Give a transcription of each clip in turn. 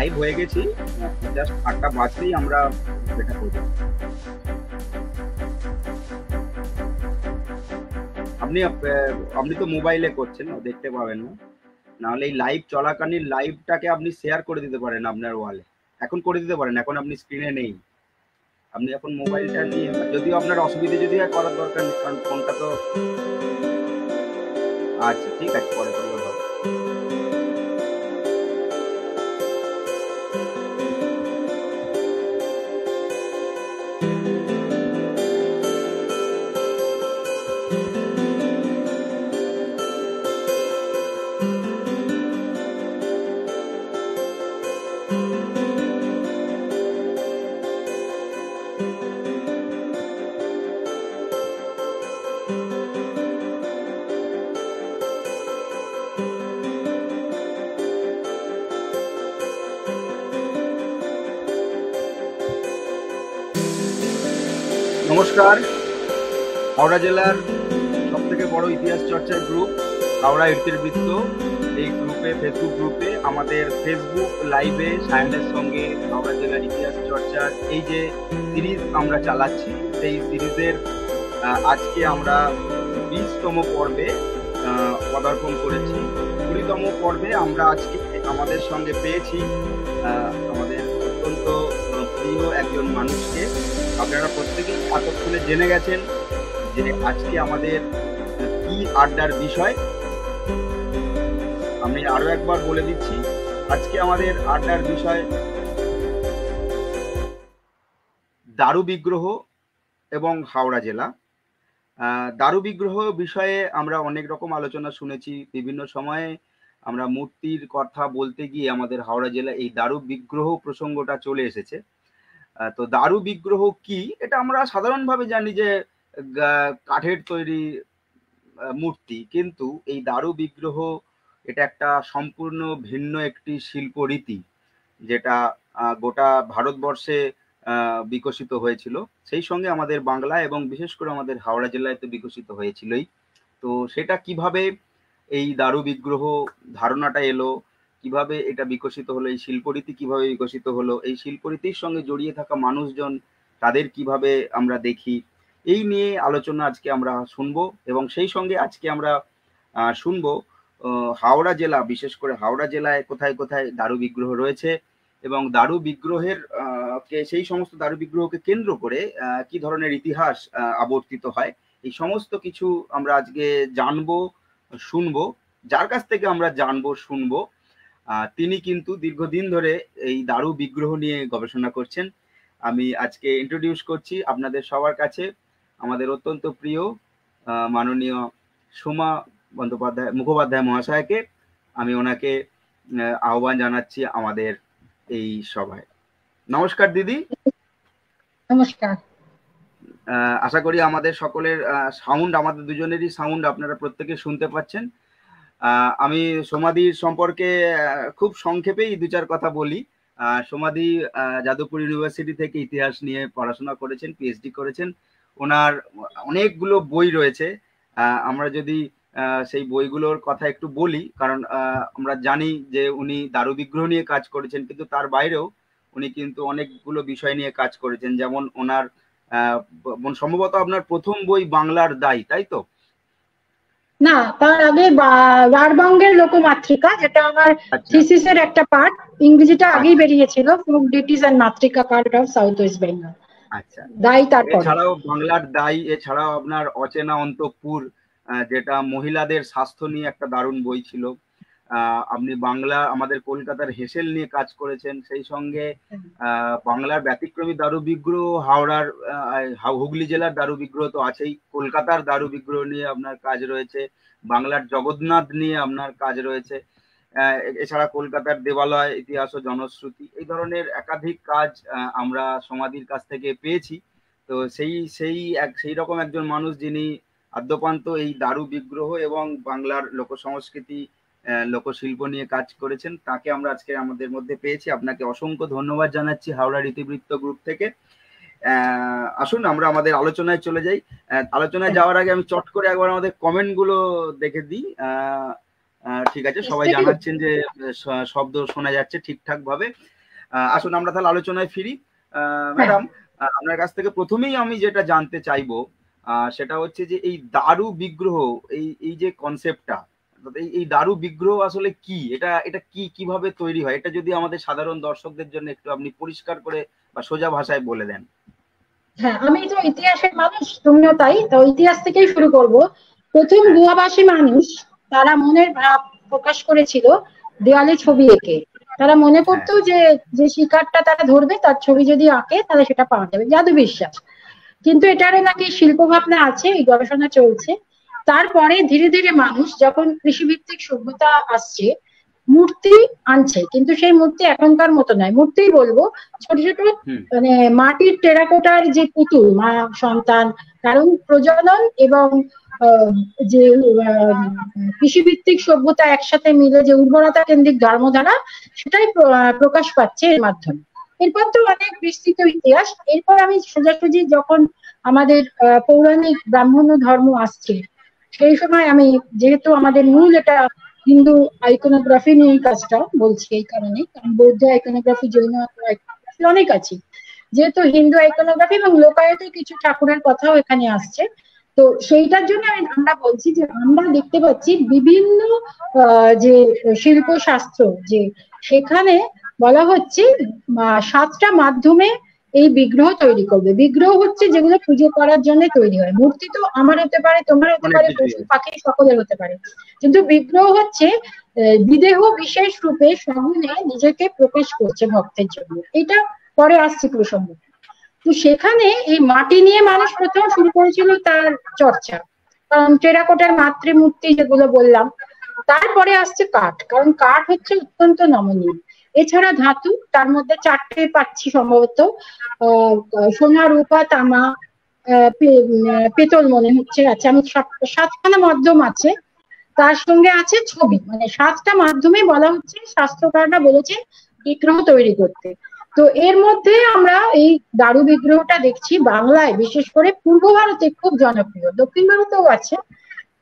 Live হয়ে গেছি, just 8টা বাজলেই আমরা এটা করব। আপনি তো মোবাইলে করছেন, দেখতে পাবেন না, নাহলে এই লাইভ চলাকালীন লাইভটাকে আপনি শেয়ার করে দিতে পারেন আপনার ওয়ালে। এখন করে দিতে পারেন, এখন আপনি স্ক্রিনে নেই, আপনি এখন মোবাইলটা নিয়ে, যদিও আপনার অসুবিধে যদি হয় করার দরকার নেই, কারণ ফোনটা তো আচ্ছা ঠিক আছে, পরে করলে হবে। নমস্কার, হাওড়া জেলার সব থেকে বড় ইতিহাস চর্চার গ্রুপ হাওড়া ইতিবৃত্ত, এই গ্রুপে, ফেসবুক গ্রুপে, আমাদের ফেসবুক লাইভে সায়নের সঙ্গে হাওড়া জেলার ইতিহাস চর্চার এই যে সিরিজ আমরা চালাচ্ছি, সেই সিরিজের আজকে আমরা 20তম পর্বে পদার্পণ করেছি। 20তম পর্বে আমরা আজকে আমাদের সঙ্গে পেয়েছি আমাদের অত্যন্ত প্রিয় একজন মানুষকে। আপনারা প্রত্যেকেই এতক্ষণে জেনে গেছেন যে আজকে আমাদের কি আড্ডার বিষয়। আমি আরো একবার বলে দিচ্ছি, আজকে আমাদের আড্ডার বিষয় দারু বিগ্রহ এবং হাওড়া জেলা। দারু বিগ্রহ বিষয়ে আমরা অনেক রকম আলোচনা শুনেছি, বিভিন্ন সময়ে আমরা মূর্তির কথা বলতে গিয়ে আমাদের হাওড়া জেলা এই দারু বিগ্রহ প্রসঙ্গটা চলে এসেছে। তো দারু বিগ্রহ কি, এটা আমরা সাধারণভাবে জানি যে কাঠের তৈরি মূর্তি, কিন্তু এই দারু বিগ্রহ এটা একটা সম্পূর্ণ ভিন্ন একটি শিল্প রীতি, যেটা গোটা ভারতবর্ষে বিকশিত হয়েছিল, সেই সঙ্গে আমাদের বাংলা এবং বিশেষ করে আমাদের হাওড়া জেলায় তো বিকশিত হয়েছিলই। তো সেটা কিভাবে এই দারু বিগ্রহ ধারণাটা এলো, কিভাবে এটা বিকশিত হলো, এই শিল্পরীতি কিভাবে বিকশিত হলো, এই শিল্পরীতির সঙ্গে জড়িয়ে থাকা মানুষজন তাদের কিভাবে আমরা দেখি, এই নিয়ে আলোচনা আজকে আমরা শুনবো। এবং সেই সঙ্গে আজকে আমরা শুনবো হাওড়া জেলা, বিশেষ করে হাওড়া জেলায় কোথায় কোথায় দারু বিগ্রহ রয়েছে এবং দারু বিগ্রহের সেই সমস্ত দারু বিগ্রহকে কেন্দ্র করে কি ধরনের ইতিহাস আবর্তিত হয়, এই সমস্ত কিছু আমরা আজকে জানবো, শুনবো। যার কাছ থেকে আমরা জানবো শুনবো, তিনি কিন্তু দীর্ঘদিন ধরে এই দারু বিগ্রহ নিয়ে গবেষণা করছেন। আমি আজকে ইন্ট্রোডিউস করছি আপনাদের সবার কাছে আমাদের অত্যন্ত প্রিয় মাননীয় সোমা বন্দ্যোপাধ্যায় মুখোপাধ্যায় মহাশয়কে। আমি ওনাকে আহ্বান জানাচ্ছি আমাদের এই সভায়। নমস্কার দিদি। নমস্কার। আশা করি আমাদের সকলের সাউন্ড, আমাদের দুজনেরই সাউন্ড আপনারা প্রত্যেকে শুনতে পাচ্ছেন। আমি সোমাদির সম্পর্কে খুব সংক্ষেপেই 2-4 কথা বলি। সোমাদি যাদবপুর ইউনিভার্সিটি থেকে ইতিহাস নিয়ে পড়াশোনা করেছেন, পিএইচডি করেছেন। ওনার অনেকগুলো বই রয়েছে। আমরা যদি সেই বইগুলোর কথা একটু বলি, কারণ আমরা জানি যে উনি দারু বিগ্রহ নিয়ে কাজ করেছেন, কিন্তু তার বাইরেও উনি কিন্তু অনেকগুলো বিষয় নিয়ে কাজ করেছেন। যেমন ওনার সম্ভবত আপনার প্রথম বই বাংলার দাই, তাই তো? না, তার আগে রাঢ়বঙ্গের লোকমাতৃকা, যেটা আমার থিসিসের একটা পার্ট, ইংরেজিটা আগেই বেরিয়েছিল, folk deities and Matrika cult of south west Bengal. আচ্ছা, দাই তারপর। এছাড়াও বাংলার দাই, এছাড়াও আপনার অচেনা অন্তঃপুর, যেটা মহিলাদের স্বাস্থ্য নিয়ে একটা দারুণ বই ছিল। আপনি বাংলা আমাদের কলকাতার হেসেল নিয়ে কাজ করেছেন, সেই সঙ্গে বাংলার ব্যতিক্রমী দারু বিগ্রহ, হাওড়ার হুগলি জেলার দারু বিগ্রহ তো আছেই, কলকাতার দারু বিগ্রহ নিয়ে আপনার কাজ রয়েছে, বাংলার জগন্নাথ নিয়ে আপনার কাজ রয়েছে, এছাড়া কলকাতার দেবালয় ইতিহাস ও জনশ্রুতি, এই ধরনের একাধিক কাজ আমরা সমাধির কাছ থেকে পেয়েছি। তো সেই রকম একজন মানুষ যিনি আদ্যপান্ত এই দারু বিগ্রহ এবং বাংলার লোক সংস্কৃতি, লোকশিল্প নিয়ে কাজ করেছেন, তাকে আমরা আজকে আমাদের মধ্যে পেয়েছি। আপনাকে অসংখ্য ধন্যবাদ জানাচ্ছি হাওড়ার ইতিবৃত্ত গ্রুপ থেকে। আসুন আমরা আমাদের আলোচনায় চলে যাই। আলোচনায় যাওয়ার আগে আমি চট করে একবার আমাদের কমেন্ট গুলো দেখে দিই। ঠিক আছে, সবাই জানাচ্ছেন যে শব্দ শোনা যাচ্ছে ঠিকঠাক ভাবে। আসুন আমরা তাহলে আলোচনায় ফিরি। ম্যাডাম, আপনার কাছ থেকে প্রথমেই আমি যেটা জানতে চাইবো সেটা হচ্ছে যে এই দারু বিগ্রহ, এই যে কনসেপ্টটা, এই দারু বিগ্রহ আসলে কি, এটা কিভাবে তৈরি হয়, এটা যদি আমাদের সাধারণ দর্শকদের জন্য একটু আপনি পরিষ্কার করে বা সোজা ভাষায় বলে দেন। হ্যাঁ, আমি তো ইতিহাসের মানুষ, তুমিও তাই, তো ইতিহাস থেকেই শুরু করব। প্রথম গুহাবাসী মানুষ তারা মনের ভাব প্রকাশ করেছিল দেওয়ালে ছবি এঁকে। তারা মনে করতো যে যে শিকারটা তারা ধরবে তার ছবি যদি আঁকে তাহলে সেটা পাওয়া যাবে, জাদু বিশ্বাস। কিন্তু এটারও নাকি শিল্প ভাবনা আছে, এই গবেষণা চলছে। তারপরে ধীরে ধীরে মানুষ যখন কৃষিভিত্তিক সভ্যতা আসছে, মূর্তি আনছে, কিন্তু সেই মূর্তি এখনকার মতো নয়, মূর্তি বলবো ছোট ছোট মানে মাটির টেরাকোটার যে পুতুল, মা সন্তান, কারণ প্রজনন এবং যে কৃষিভিত্তিক সভ্যতা একসাথে মিলে যে উর্বরতা কেন্দ্রিক ধর্মধারা, সেটাই প্রকাশ পাচ্ছে এর মাধ্যমে। এরপর তো অনেক বিস্তৃত ইতিহাস। এরপর আমি সোজাসুজি যখন আমাদের পৌরাণিক ব্রাহ্মণ ধর্ম আসছে, সেই সময় আমি, যেহেতু আমাদের মূল এটা হিন্দু আইকনোগ্রাফি নিয়ে কাজটা বলছি, এই কারণে, কারণ বৌদ্ধ আইকনোগ্রাফি, জৈন আইকনোগ্রাফি অনেক আছে, যেহেতু হিন্দু আইকনোগ্রাফি এবং লোকায়ত কিছু ঠাকুরের কথাও এখানে আসছে। তো সেইটার জন্য আমরা বলছি যে আমরা দেখতে পাচ্ছি বিভিন্ন যে শিল্প শাস্ত্র, যে সেখানে বলা হচ্ছে 7টা মাধ্যমে এই বিগ্রহ তৈরি করবে। বিগ্রহ হচ্ছে যেগুলো পুজো করার জন্য তৈরি হয়। মূর্তি তো আমার হতে পারে, তোমার হতে পারে, পশু পাখি সকলের হতে পারে, কিন্তু বিগ্রহ হচ্ছে বিদেহ বিশেষ রূপে সগুণে নিজেকে প্রকাশ করছে ভক্তের জন্য। এটা পরে আসছে প্রসঙ্গ। তো সেখানে এই মাটি নিয়ে মানুষ প্রথম শুরু করেছিল তার চর্চা, কারণ টেরাকোটার মাতৃমূর্তি যেগুলো বললাম। তারপরে আসছে কাঠ, কারণ কাঠ হচ্ছে অত্যন্ত নমনীয়। এছাড়া ধাতু, তার মধ্যে 4টে পাচ্ছি সম্ভবত, সোনা, রূপা, তামা, পেতল মনে হচ্ছে আছে, আমি 7খানা মাধ্যম আছে। তার সঙ্গে আছে ছবি, মানে 7টা মাধ্যমে বলা হচ্ছে, শাস্ত্রকাররা বলেছেন বিগ্রহ তৈরি করতে। তো এর মধ্যে আমরা এই দারু বিগ্রহটা দেখছি বাংলায়, বিশেষ করে পূর্ব ভারতে খুব জনপ্রিয়, দক্ষিণ ভারতেও আছে।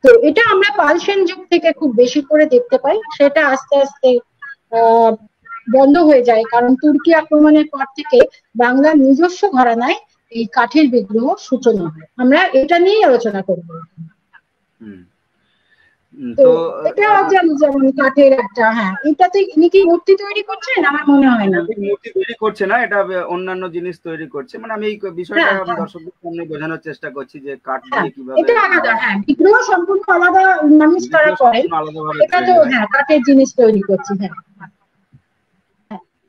তো এটা আমরা পাল সেন যুগ থেকে খুব বেশি করে দেখতে পাই, সেটা আস্তে আস্তে বন্ধ হয়ে যায়, কারণ তুর্কি আক্রমণের পর থেকে বাংলার নিজস্ব ঘরানায় এই কাঠের বিগ্রহ সূচনা হয়। আমরা এটা নিয়েই আলোচনা করবো। তো এটা যেমন কাঠের একটা, হ্যাঁ, এটাতে ইনি কি মূর্তি তৈরি করছেন? আমার মনে হয় না মূর্তি তৈরি করছে, না, এটা অন্যান্য জিনিস তৈরি করছে। মানে আমি এই বিষয়টা দর্শকদের সামনে বোঝানোর চেষ্টা করছি যে কাঠ দিয়ে কিভাবে, এটা আলাদা, হ্যাঁ, বিগ্রহ সম্পূর্ণ আলাদা মানুষ তারা করেন, এটা তো হ্যাঁ কাঠের জিনিস তৈরি করছে। হ্যাঁ,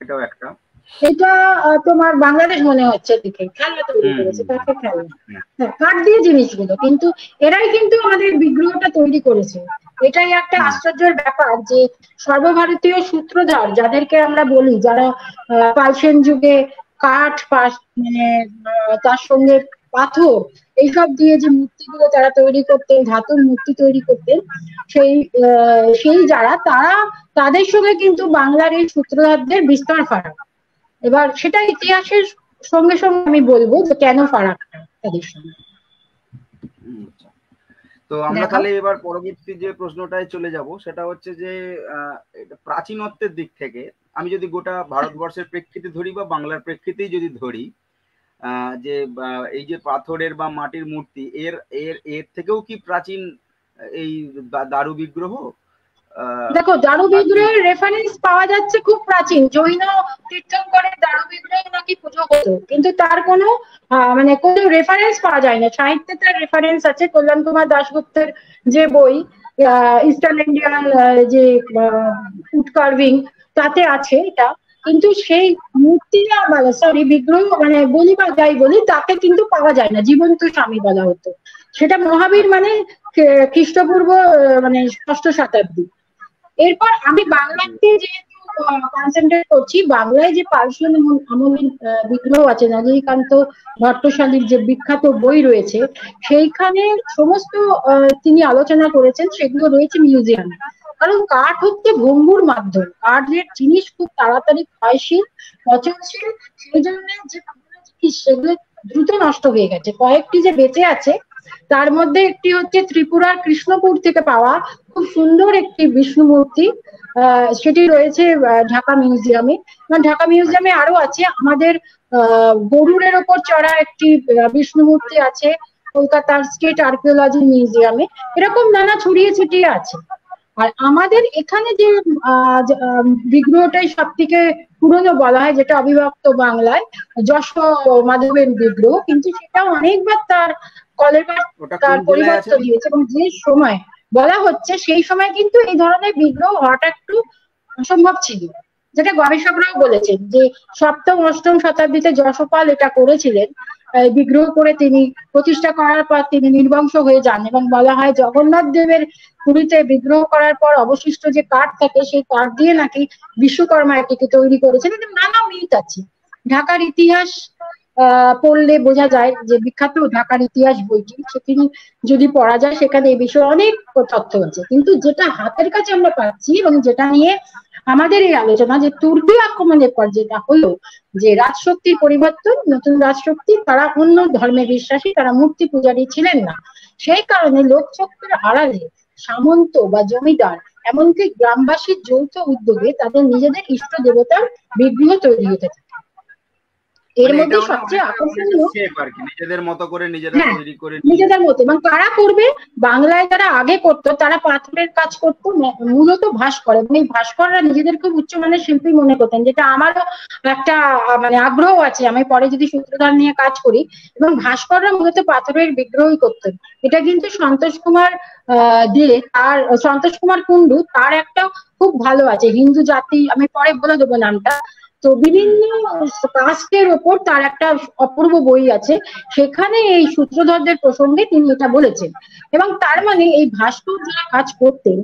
এটাও একটা, এটা তোমার বাংলাদেশ মনে হচ্ছে দেখে খেলনা তৈরি করেছে, কাঠের খেলনা, হ্যাঁ, কাঠ দিয়ে জিনিসগুলো, কিন্তু এরাই কিন্তু আমাদের বিগ্রহটা তৈরি করেছে। এটাই একটা আশ্চর্যের ব্যাপার যে সর্বভারতীয় সূত্রধর যাদেরকে আমরা বলি, যারা পাল সেন যুগে কাঠ, মানে তার সঙ্গে পাথর এইসব দিয়ে যে মূর্তিগুলো তারা তৈরি করতেন, ধাতুর মূর্তি তৈরি করতেন, সেই যারা তারা, তাদের সঙ্গে কিন্তু বাংলার এই সূত্রধরদের বিস্তর ফারাক। এবার সেটা ইতিহাসের সঙ্গে সঙ্গে আমি বলবো যে কেন ফারাকটা তাদের সঙ্গে। তো আমরা তাহলে এবার পরবর্তী যে প্রশ্নটায় চলে যাব, সেটা হচ্ছে যে প্রাচীনত্বের দিক থেকে আমি যদি গোটা ভারতবর্ষের প্রেক্ষিতে ধরি বা বাংলার প্রেক্ষিতেই যদি ধরি, যে এই যে পাথরের বা মাটির মূর্তি, এর থেকেও কি প্রাচীন এই দারু বিগ্রহ? দেখো, দারু বিগ্রহের রেফারেন্স পাওয়া যাচ্ছে খুব প্রাচীন, জৈন তীর্থঙ্করের দারু বিগ্রহ নাকি পুজো হতো, কিন্তু তার কোনো মানে কোনো রেফারেন্স পাওয়া যায় না। সাহিত্যে তার রেফারেন্স আছে, কল্যাণ কুমার দাশগুপ্তের যে বই ইস্টার্ন ইন্ডিয়ান যে উড কার্ভিং, তাতে আছে এটা, কিন্তু সেই মূর্তিটা, মানে সরি বিগ্রহ, মানে বলি বা যাই বলি, তাকে কিন্তু পাওয়া যায় না, জীবন্ত স্বামী বলা হতো। সেটা মহাবীর মানে খ্রিস্টপূর্ব মানে 6ষ্ঠ শতাব্দী। এরপর আমি বাংলাতে যেহেতু কনসেন্ট্রেট করছি, বাংলায় যে পাল সেন আমলের বিগ্রহ আছে, নলিনীকান্ত ভট্টশালীর যে বিখ্যাত বই রয়েছে, সেইখানে সমস্ত তিনি আলোচনা করেছেন, সেগুলো রয়েছে মিউজিয়ামে। কারণ কাঠ হচ্ছে ভঙ্গুর মাধ্যম, কাঠের জিনিস খুব তাড়াতাড়ি ক্ষয়শীল, পচনশীল, সেই জন্য যে জিনিস সেগুলো দ্রুত নষ্ট হয়ে গেছে। কয়েকটি যে বেঁচে আছে তার মধ্যে একটি হচ্ছে ত্রিপুরার কৃষ্ণপুর থেকে পাওয়া খুব সুন্দর একটি বিষ্ণু মূর্তি, সেটি রয়েছে ঢাকা মিউজিয়ামে। ঢাকা মিউজিয়ামে আরো আছে আমাদের গরুরের ওপর চড়া একটি বিষ্ণু মূর্তি আছে কলকাতার স্টেট আর্কিওলজি মিউজিয়ামে। এরকম নানা ছড়িয়ে ছিটিয়ে আছে। আর আমাদের এখানে যে বিগ্রহটাই সব থেকে পুরনো বলা হয়, যেটা অবিভক্ত বাংলায় যশ মাধবের বিগ্রহ, কিন্তু সেটা অনেকবার তার কলেবার তার পরিবর্তন হয়েছে, এবং যে সময় বলা হচ্ছে সেই সময় কিন্তু এই ধরনের বিগ্রহ হওয়াটা একটু অসম্ভব ছিল, যেটা গবেষকরাও বলেছেন যে সপ্তম অষ্টম শতাব্দীতে যশপাল এটা করেছিলেন। বিগ্রহ করে তিনি প্রতিষ্ঠা করার পর তিনি নির্বংশ হয়ে যান, এবং বলা হয় জগন্নাথ দেবের পুরীতে বিগ্রহ করার পর অবশিষ্ট যে কাঠ থাকে সেই কাঠ দিয়ে নাকি বিশ্বকর্মা এটিকে তৈরি করেছেন। নানা মিথ আছে। ঢাকার ইতিহাস পড়লে বোঝা যায় যে বিখ্যাত ঢাকার ইতিহাস বইটি, সেটি যদি পড়া যায় সেখানে এই বিষয়ে অনেক তথ্য আছে। কিন্তু যেটা হাতের কাছে আমরা পাচ্ছি এবং যেটা নিয়ে আমাদের এই আলোচনা, যে তুর্কি আক্রমণের পর যেটা হলো, যে রাজশক্তির পরিবর্তন, নতুন রাজশক্তি, তারা অন্য ধর্মে বিশ্বাসী, তারা মূর্তি পূজারী ছিলেন না। সেই কারণে লোকচক্ষুর আড়ালে সামন্ত বা জমিদার এমনকি গ্রামবাসীর যৌথ উদ্যোগে তাদের নিজেদের ইষ্ট দেবতার বিগ্রহ তৈরি হতে থাকে। এর মধ্যে সবচেয়ে আকর্ষণীয় নিজেদের মতো করে নিজেদের মতো, এবং কারা করবে, বাংলায় যারা আগে করতো তারা পাথরের কাজ করতো, মূলত ভাস্কর, এবং এই ভাস্কররা নিজেদের খুব উচ্চমানের শিল্পী মনে করতেন, যেটা আমারও একটা মানে আগ্রহ আছে, আমি পরে যদি সূত্রধার নিয়ে কাজ করি। এবং ভাস্কররা মূলত পাথরের বিগ্রহই করতেন। এটা কিন্তু সন্তোষ কুমার সন্তোষ কুমার কুন্ডু তার একটা খুব ভালো আছে, হিন্দু জাতি, আমি পরে বলে দেবো নামটা। তো বিভিন্ন কাস্টের ওপর তার একটা অপূর্ব বই আছে, সেখানে এই সূত্রধরদের প্রসঙ্গে তিনি এটা বলেছেন। এবং তার মানে এই ভাস্কর যারা কাজ করতেন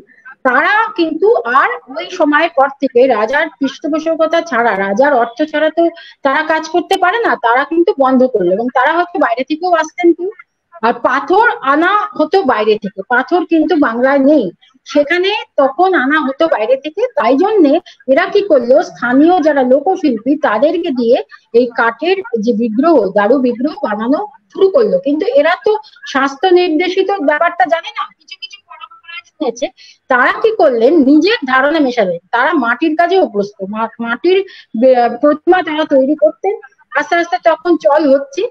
তারা কিন্তু আর ওই সময়ের পর থেকে রাজার পৃষ্ঠপোষকতা ছাড়া, রাজার অর্থ ছাড়া তো তারা কাজ করতে পারে না, তারা কিন্তু বন্ধ করলো। এবং তারা হয়তো বাইরে থেকেও আসতেন কেউ, আর পাথর আনা হতো বাইরে থেকে, পাথর কিন্তু বাংলায় নেই, সেখানে তখন আনা হতো বাইরে থেকে। তাই জন্যে এরা কি করলো, স্থানীয় যারা লোকশিল্পী তাদেরকে দিয়ে এই কাঠের যে বিগ্রহ, দারু বিগ্রহ বানানো শুরু করলো। কিন্তু এরা তো স্বাস্থ্য নির্দেশিত ব্যাপারটা জানে না, কিছু কিছু শুনেছে। তারা কি করলেন, নিজের ধারণা মেশালেন। তারা মাটির কাজে অভ্যস্ত, মাটির প্রতিমা তারা তৈরি করতেন। আস্তে আস্তে তখন চল হচ্ছে,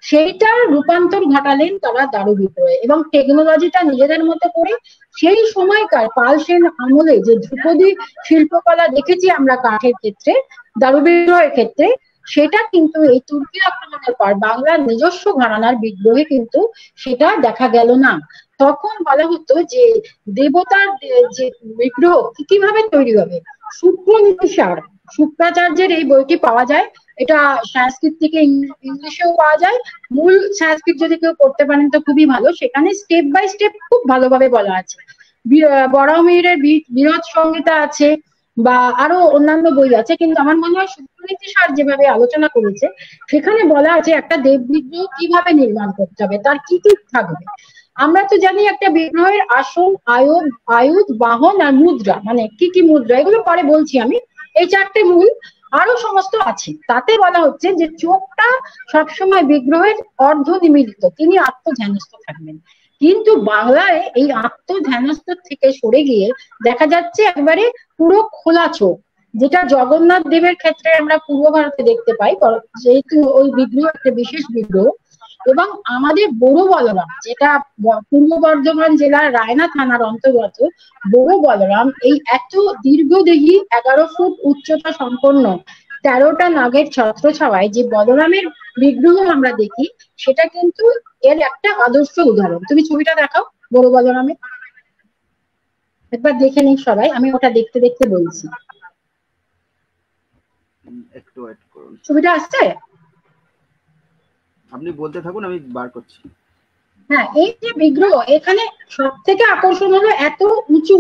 সেইটার রূপান্তর ঘটালেন তারা দারু বিগ্রহে, এবং টেকনোলজিটা নিজেদের মতো করে সেই সময়কার পাল সেন আমলে যে ধ্রুপদী শিল্পকলা দেখেছি আমরা কাঠের ক্ষেত্রে, দারু বিগ্রহের ক্ষেত্রে, সেটা কিন্তু এই তুর্কি আক্রমণের পর বাংলার নিজস্ব ঘরানার বিগ্রহে কিন্তু সেটা দেখা গেল না। তখন বলা হতো যে দেবতার যে বিগ্রহ কিভাবে তৈরি হবে, শুক্র নিসার শুক্রাচার্যের এই বইটি পাওয়া যায়, এটা সংস্কৃত থেকে ইংলিশেও পাওয়া যায়। মূল সংস্কৃত যদি কেউ পড়তে পারেন তো খুবই ভালো, সেখানে স্টেপ বাই স্টেপ খুব ভালোভাবে বলা আছে। বরাহমিহিরের বীরজ সংহিতা আছে, বা আরো অন্যান্য বই আছে, কিন্তু আমার মনে হয় শুক্রনীতি স্যার যেভাবে আলোচনা করেছে সেখানে বলা আছে একটা দেব বিগ্রহ কিভাবে নির্মাণ করতে হবে, তার কি কি থাকবে। আমরা তো জানি একটা বিগ্রহের আসন, আয়ুধ, বাহন আর মুদ্রা, মানে কি কি মুদ্রা, এগুলো পরে বলছি আমি। এই চারটে মূল, আরো সমস্ত আছে। তাতে বলা হচ্ছে যে চোখটা সবসময় বিগ্রহের অর্ধ নিমীলিত, তিনি আত্মধ্যানস্থ থাকবেন। কিন্তু বাংলায় এই আত্মধ্যানস্থ থেকে সরে গিয়ে দেখা যাচ্ছে একবারে পুরো খোলা চোখ, যেটা জগন্নাথ দেবের ক্ষেত্রে আমরা পূর্ব ভারতে দেখতে পাই, যেহেতু ওই বিগ্রহ একটা বিশেষ বিগ্রহ। এবং আমাদের বড় বলরাম, যেটা পূর্ব বর্ধমান জেলার রায়না থানার অন্তর্গত বড় বলরাম, এই এত দীর্ঘদেহী 11 ফুট উচ্চতা সম্পন্ন 13টা নাগের ছত্র ছাওয়ায় যে বলরামের বিগ্রহ আমরা দেখি, সেটা কিন্তু এর একটা আদর্শ উদাহরণ। তুমি ছবিটা দেখাও বড় বলরামে, একবার দেখে নিই সবাই, আমি ওটা দেখতে দেখতে বলছি। একটু ওয়েট করুন, ছবিটা আসছে, আপনি বলতে থাকুন, আমি বার করছি। হ্যাঁ, এই যে বিগ্রহ, এখানে সব থেকে আকর্ষণ হলো এত উঁচু।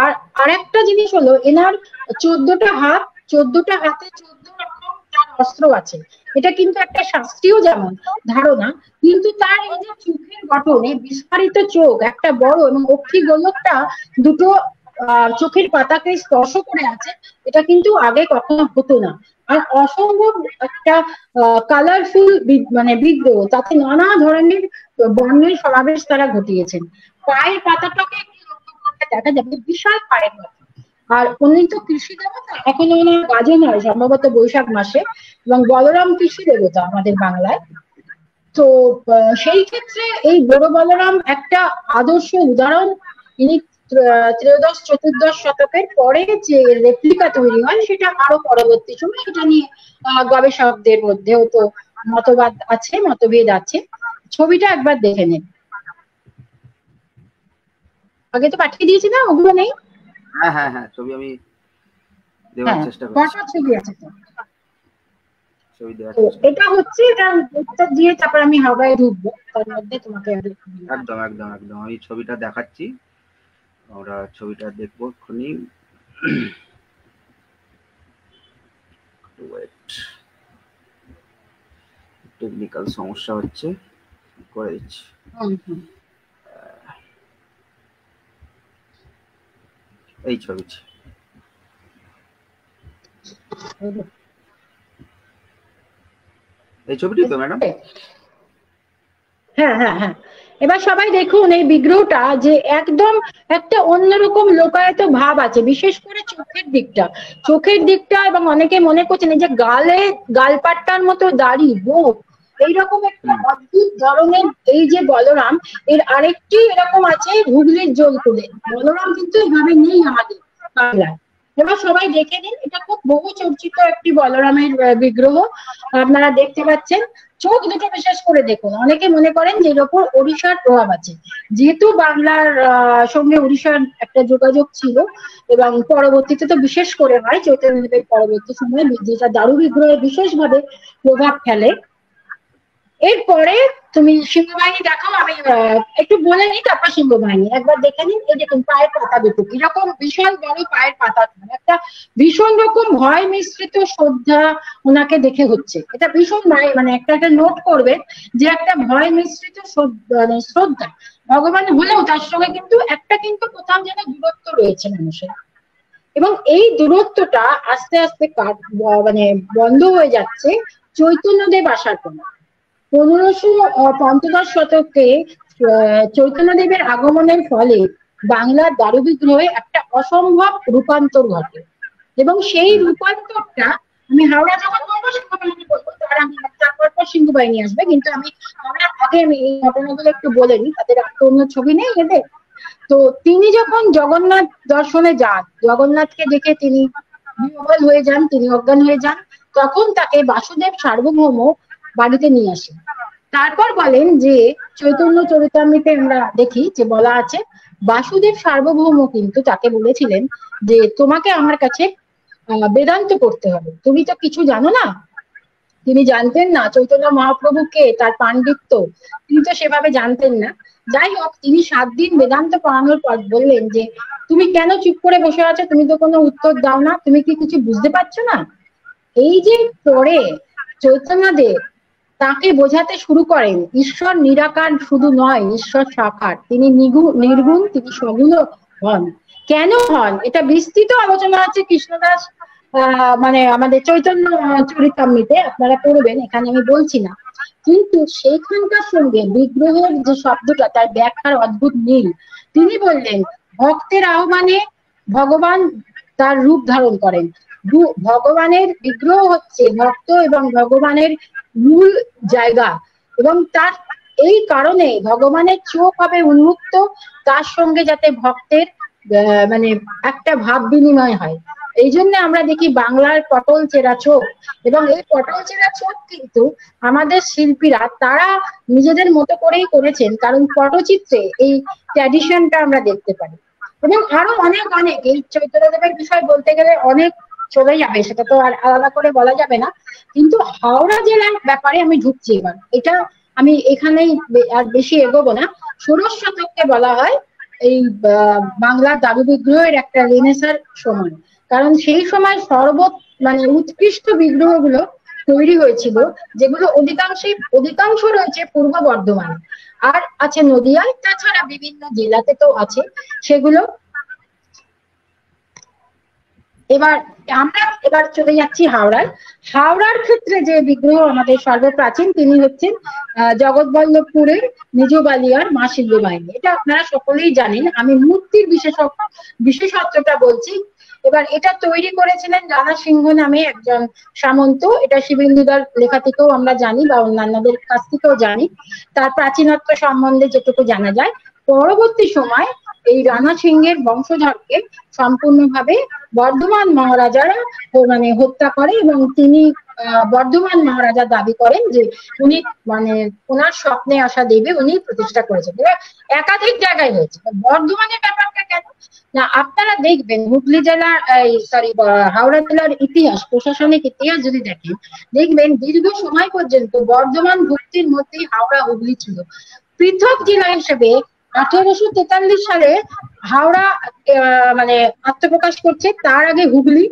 আর আরেকটা জিনিস হলো এনার 14টা হাত, 14টা হাতে 14 রকম তার অস্ত্র আছে। এটা কিন্তু একটা শাস্ত্রীয় যেমন ধারণা, কিন্তু তার এই যে চোখের গঠন, এই বিস্ফারিত চোখ, একটা বড় এবং অক্ষি গোলকটা দুটো চোখের পাতাকে স্পর্শ করে আছে, এটা কিন্তু আগে কখনো হতো না। আর অসম্ভব একটা কালারফুল মানে বিগ্রহ, তাতে নানা ধরনের বর্ণের সমাবেশ তারা ঘটিয়েছেন। পায়ের পাতাটাকে একটু লক্ষ্য করলে দেখা যাবে বিশাল পায়ের পাতা। আর উনি তো কৃষি দেবতা, এখন ওনার গাজন হয় সম্ভবত বৈশাখ মাসে, এবং বলরাম কৃষি দেবতা আমাদের বাংলায়। তো সেই ক্ষেত্রে এই বড় বলরাম একটা আদর্শ উদাহরণ। ইনি ত্রয়োদশ চতুর্দশ শতকের পরে যে রেপ্লিকা তৈরি হয় সেটা আরো পরবর্তী সময়, এটা নিয়ে গবেষকদের মধ্যেও তো মতবাদ আছে, মতভেদ আছে। ছবিটা একবার দেখে নিন। আগে তো পাঠিয়ে দিয়েছি না, ওগুলো নেই? হ্যাঁ হ্যাঁ হ্যাঁ, ছবি আমি দেওয়ার চেষ্টা করছি। কটা ছবি আছে তো? ছবি দেওয়ার তো এটা হচ্ছে, এটা উত্তর দিয়ে তারপর আমি হাওয়ায় ঢুকবো, তার মধ্যে তোমাকে একদম একদম একদম আমি ছবিটা দেখাচ্ছি, আমরা ছবিটা দেখবো এক্ষুনি। টেকনিক্যাল সমস্যা হচ্ছে, করে দিচ্ছি। এই ছবিটি, এই ছবিটি তো ম্যাডাম? হ্যাঁ হ্যাঁ হ্যাঁ। এবার সবাই দেখুন এই বিগ্রহটা, যে একদম একটা অন্যরকম লোকায়ত ভাব আছে, বিশেষ করে চোখের দিকটা এবং অনেকে মনে করছেন এই যে গালপাট্টার মতো দাড়ি, গোঁফ, এইরকম একটা অদ্ভুত ধরনের এই যে বলরাম, এর আরেকটি এরকম আছে হুগলির জলকুলে। বলরাম কিন্তু এভাবে নেই আমাদের বাংলায়। এবার সবাই দেখে নিন, এটা খুব বহু চর্চিত একটি বলরামের বিগ্রহ আপনারা দেখতে পাচ্ছেন। চোখ দুটো বিশেষ করে দেখুন, অনেকে মনে করেন যে এর ওপর ওড়িশার প্রভাব আছে, যেহেতু বাংলার সঙ্গে ওড়িশার একটা যোগাযোগ ছিল, এবং পরবর্তীতে তো বিশেষ করে হয় চৈতন্যদেবের পরবর্তী সময়ে যেটা দারু বিগ্রহে বিশেষভাবে প্রভাব ফেলে। এরপরে তুমি সিংহবাহিনী দেখাও, আমি একটু বলে নিই, তারপর সিংহবাহিনী একবার দেখে নিন। এই দেখুন পায়ের পাতা দুটো এরকম বিশাল বড় পায়ের পাতা, একটা ভীষণ রকম ভয় মিশ্রিত শ্রদ্ধা ওনাকে দেখে হচ্ছে। এটা ভীষণ মানে একটা নোট করবে যে একটা ভয় মিশ্রিত মানে শ্রদ্ধা ভগবান হলেও তার সঙ্গে কিন্তু কোথাও যেন দূরত্ব রয়েছে মানুষের। এবং এই দূরত্বটা আস্তে আস্তে মানে বন্ধ হয়ে যাচ্ছে চৈতন্যদেব আসার পর। 1550 শতকে চৈতন্যদেবের আগমনের ফলে বাংলার দারু বিগ্রহে একটা অসম্ভব রূপান্তর ঘটে, এবং সেই রূপান্তরটা আমি হাওড়া যখন বলবো সিংহবাহিনী বলবো, তারপর সিংহবাহিনী আসবে, কিন্তু আমি আগে আমি এই ঘটনাগুলো একটু বলে নিই, তাদের আর অন্য ছবি নেই এদের। তো তিনি যখন জগন্নাথ দর্শনে যান, জগন্নাথকে দেখে তিনি বিহ্বল হয়ে যান, তিনি অজ্ঞান হয়ে যান, তখন তাকে বাসুদেব সার্বভৌম বাড়িতে নিয়ে আসেন। তারপর বলেন যে চৈতন্য চরিতামৃতে আমরা দেখি যে বলা আছে বাসুদেব সার্বভৌম কিন্তু তাকে বলেছিলেন যে তোমাকে আমার কাছে বেদান্ত করতে হবে, তুমি তো কিছু জানো না। তিনি জানতেন না চৈতন্য মহাপ্রভুকে, তার পাণ্ডিত্য তিনি তো সেভাবে জানতেন না। যাই হোক, তিনি 7 দিন বেদান্ত পড়ানোর পর বললেন যে তুমি কেন চুপ করে বসে আছো, তুমি তো কোনো উত্তর দাও না, তুমি কি কিছু বুঝতে পারছো না? এই যে পরে চৈতন্যদেব তাকে বোঝাতে শুরু করেন ঈশ্বর নিরাকার শুধু নয়, ঈশ্বর সাকার, তিনি নির্গুণ, তিনি সগুণ হন। কেন হন এটা বিস্তৃত আলোচনা আছে কৃষ্ণদাস মানে আমাদের চৈতন্য চরিতামৃতে, আপনারা পড়বেন, এখানে আমি বলছি না। কিন্তু সেইখানকার সঙ্গে বিগ্রহের যে শব্দটা, তার ব্যাখ্যার অদ্ভুত মিল। তিনি বললেন ভক্তের আহ্বানে ভগবান তার রূপ ধারণ করেন। ভগবানের বিগ্রহ হচ্ছে ভক্ত এবং ভগবানের মূল জায়গা, এবং তার এই কারণে ভগবানের চোখ হবে উন্মুক্ত, তার সঙ্গে যাতে ভক্তের মানে একটা ভাব বিনিময় হয়। এই জন্য আমরা দেখি বাংলার পটল চেরা চোখ, এবং এই পটল চেরা চোখ কিন্তু আমাদের শিল্পীরা তারা নিজেদের মতো করেই করেছেন, কারণ পটচিত্রে এই ট্র্যাডিশনটা আমরা দেখতে পাই। এবং আরো অনেক এই চৈতন্যদেবের বিষয় বলতে গেলে অনেক চলে যাবে, সেটা তো আর আলাদা করে বলা যাবে না। কিন্তু হাওড়া জেলার ব্যাপারে আমি ঢুকছি এবার, এটা আমি এখানেই আর বেশি এগোবো না। 16 শতককে বলা হয় এই বাংলার দারু বিগ্রহের একটা রেনেসার সময়, কারণ সেই সময় মানে উৎকৃষ্ট বিগ্রহগুলো তৈরি হয়েছিল, যেগুলো অধিকাংশ রয়েছে পূর্ব বর্ধমানে, আর আছে নদিয়ায়, তাছাড়া বিভিন্ন জেলাতে তো আছে সেগুলো। আমরা চলে যাচ্ছি হাওড়ায়। হাওড়ার ক্ষেত্রে যে বিগ্রহ আমাদের সর্বপ্রাচীন, তিনি হচ্ছেন জগৎবল্লভপুরের নিজবালিয়ার মা সিন্ধুবাহিনী। এটা আপনারা সকলেই জানেন, আমি মূর্তির বিশেষত্বটা বলছি। এবার এটা তৈরি করেছিলেন রানা সিংহ নামে একজন সামন্ত। এটা শিবেন্দুদার লেখা থেকেও আমরা জানি বা অন্যান্যদের কাছ থেকেও জানি, তার প্রাচীনত্ব সম্বন্ধে যেটুকু জানা যায়। পরবর্তী সময় এই রানা সিংহের বংশধরকে সম্পূর্ণভাবে বর্ধমান মহারাজারা মানে হত্যা করে, এবং তিনি বর্ধমান মহারাজা দাবি করেন যে উনি মানে ওনার স্বপ্নে আসা দেবী উনি প্রতিষ্ঠা করেছেন। একাধিক জায়গায় হয়েছে। বর্ধমানের ব্যাপারটা কেন না, আপনারা দেখবেন হুগলি জেলার হাওড়া জেলার ইতিহাস, প্রশাসনিক ইতিহাস যদি দেখেন, দেখবেন দীর্ঘ সময় পর্যন্ত বর্ধমান ভুক্তির মধ্যেই হাওড়া হুগলি ছিল। পৃথক জেলা হিসেবে 1843 সালে হাওড়া মানে আত্মপ্রকাশ করছে। তার আগে হুগলি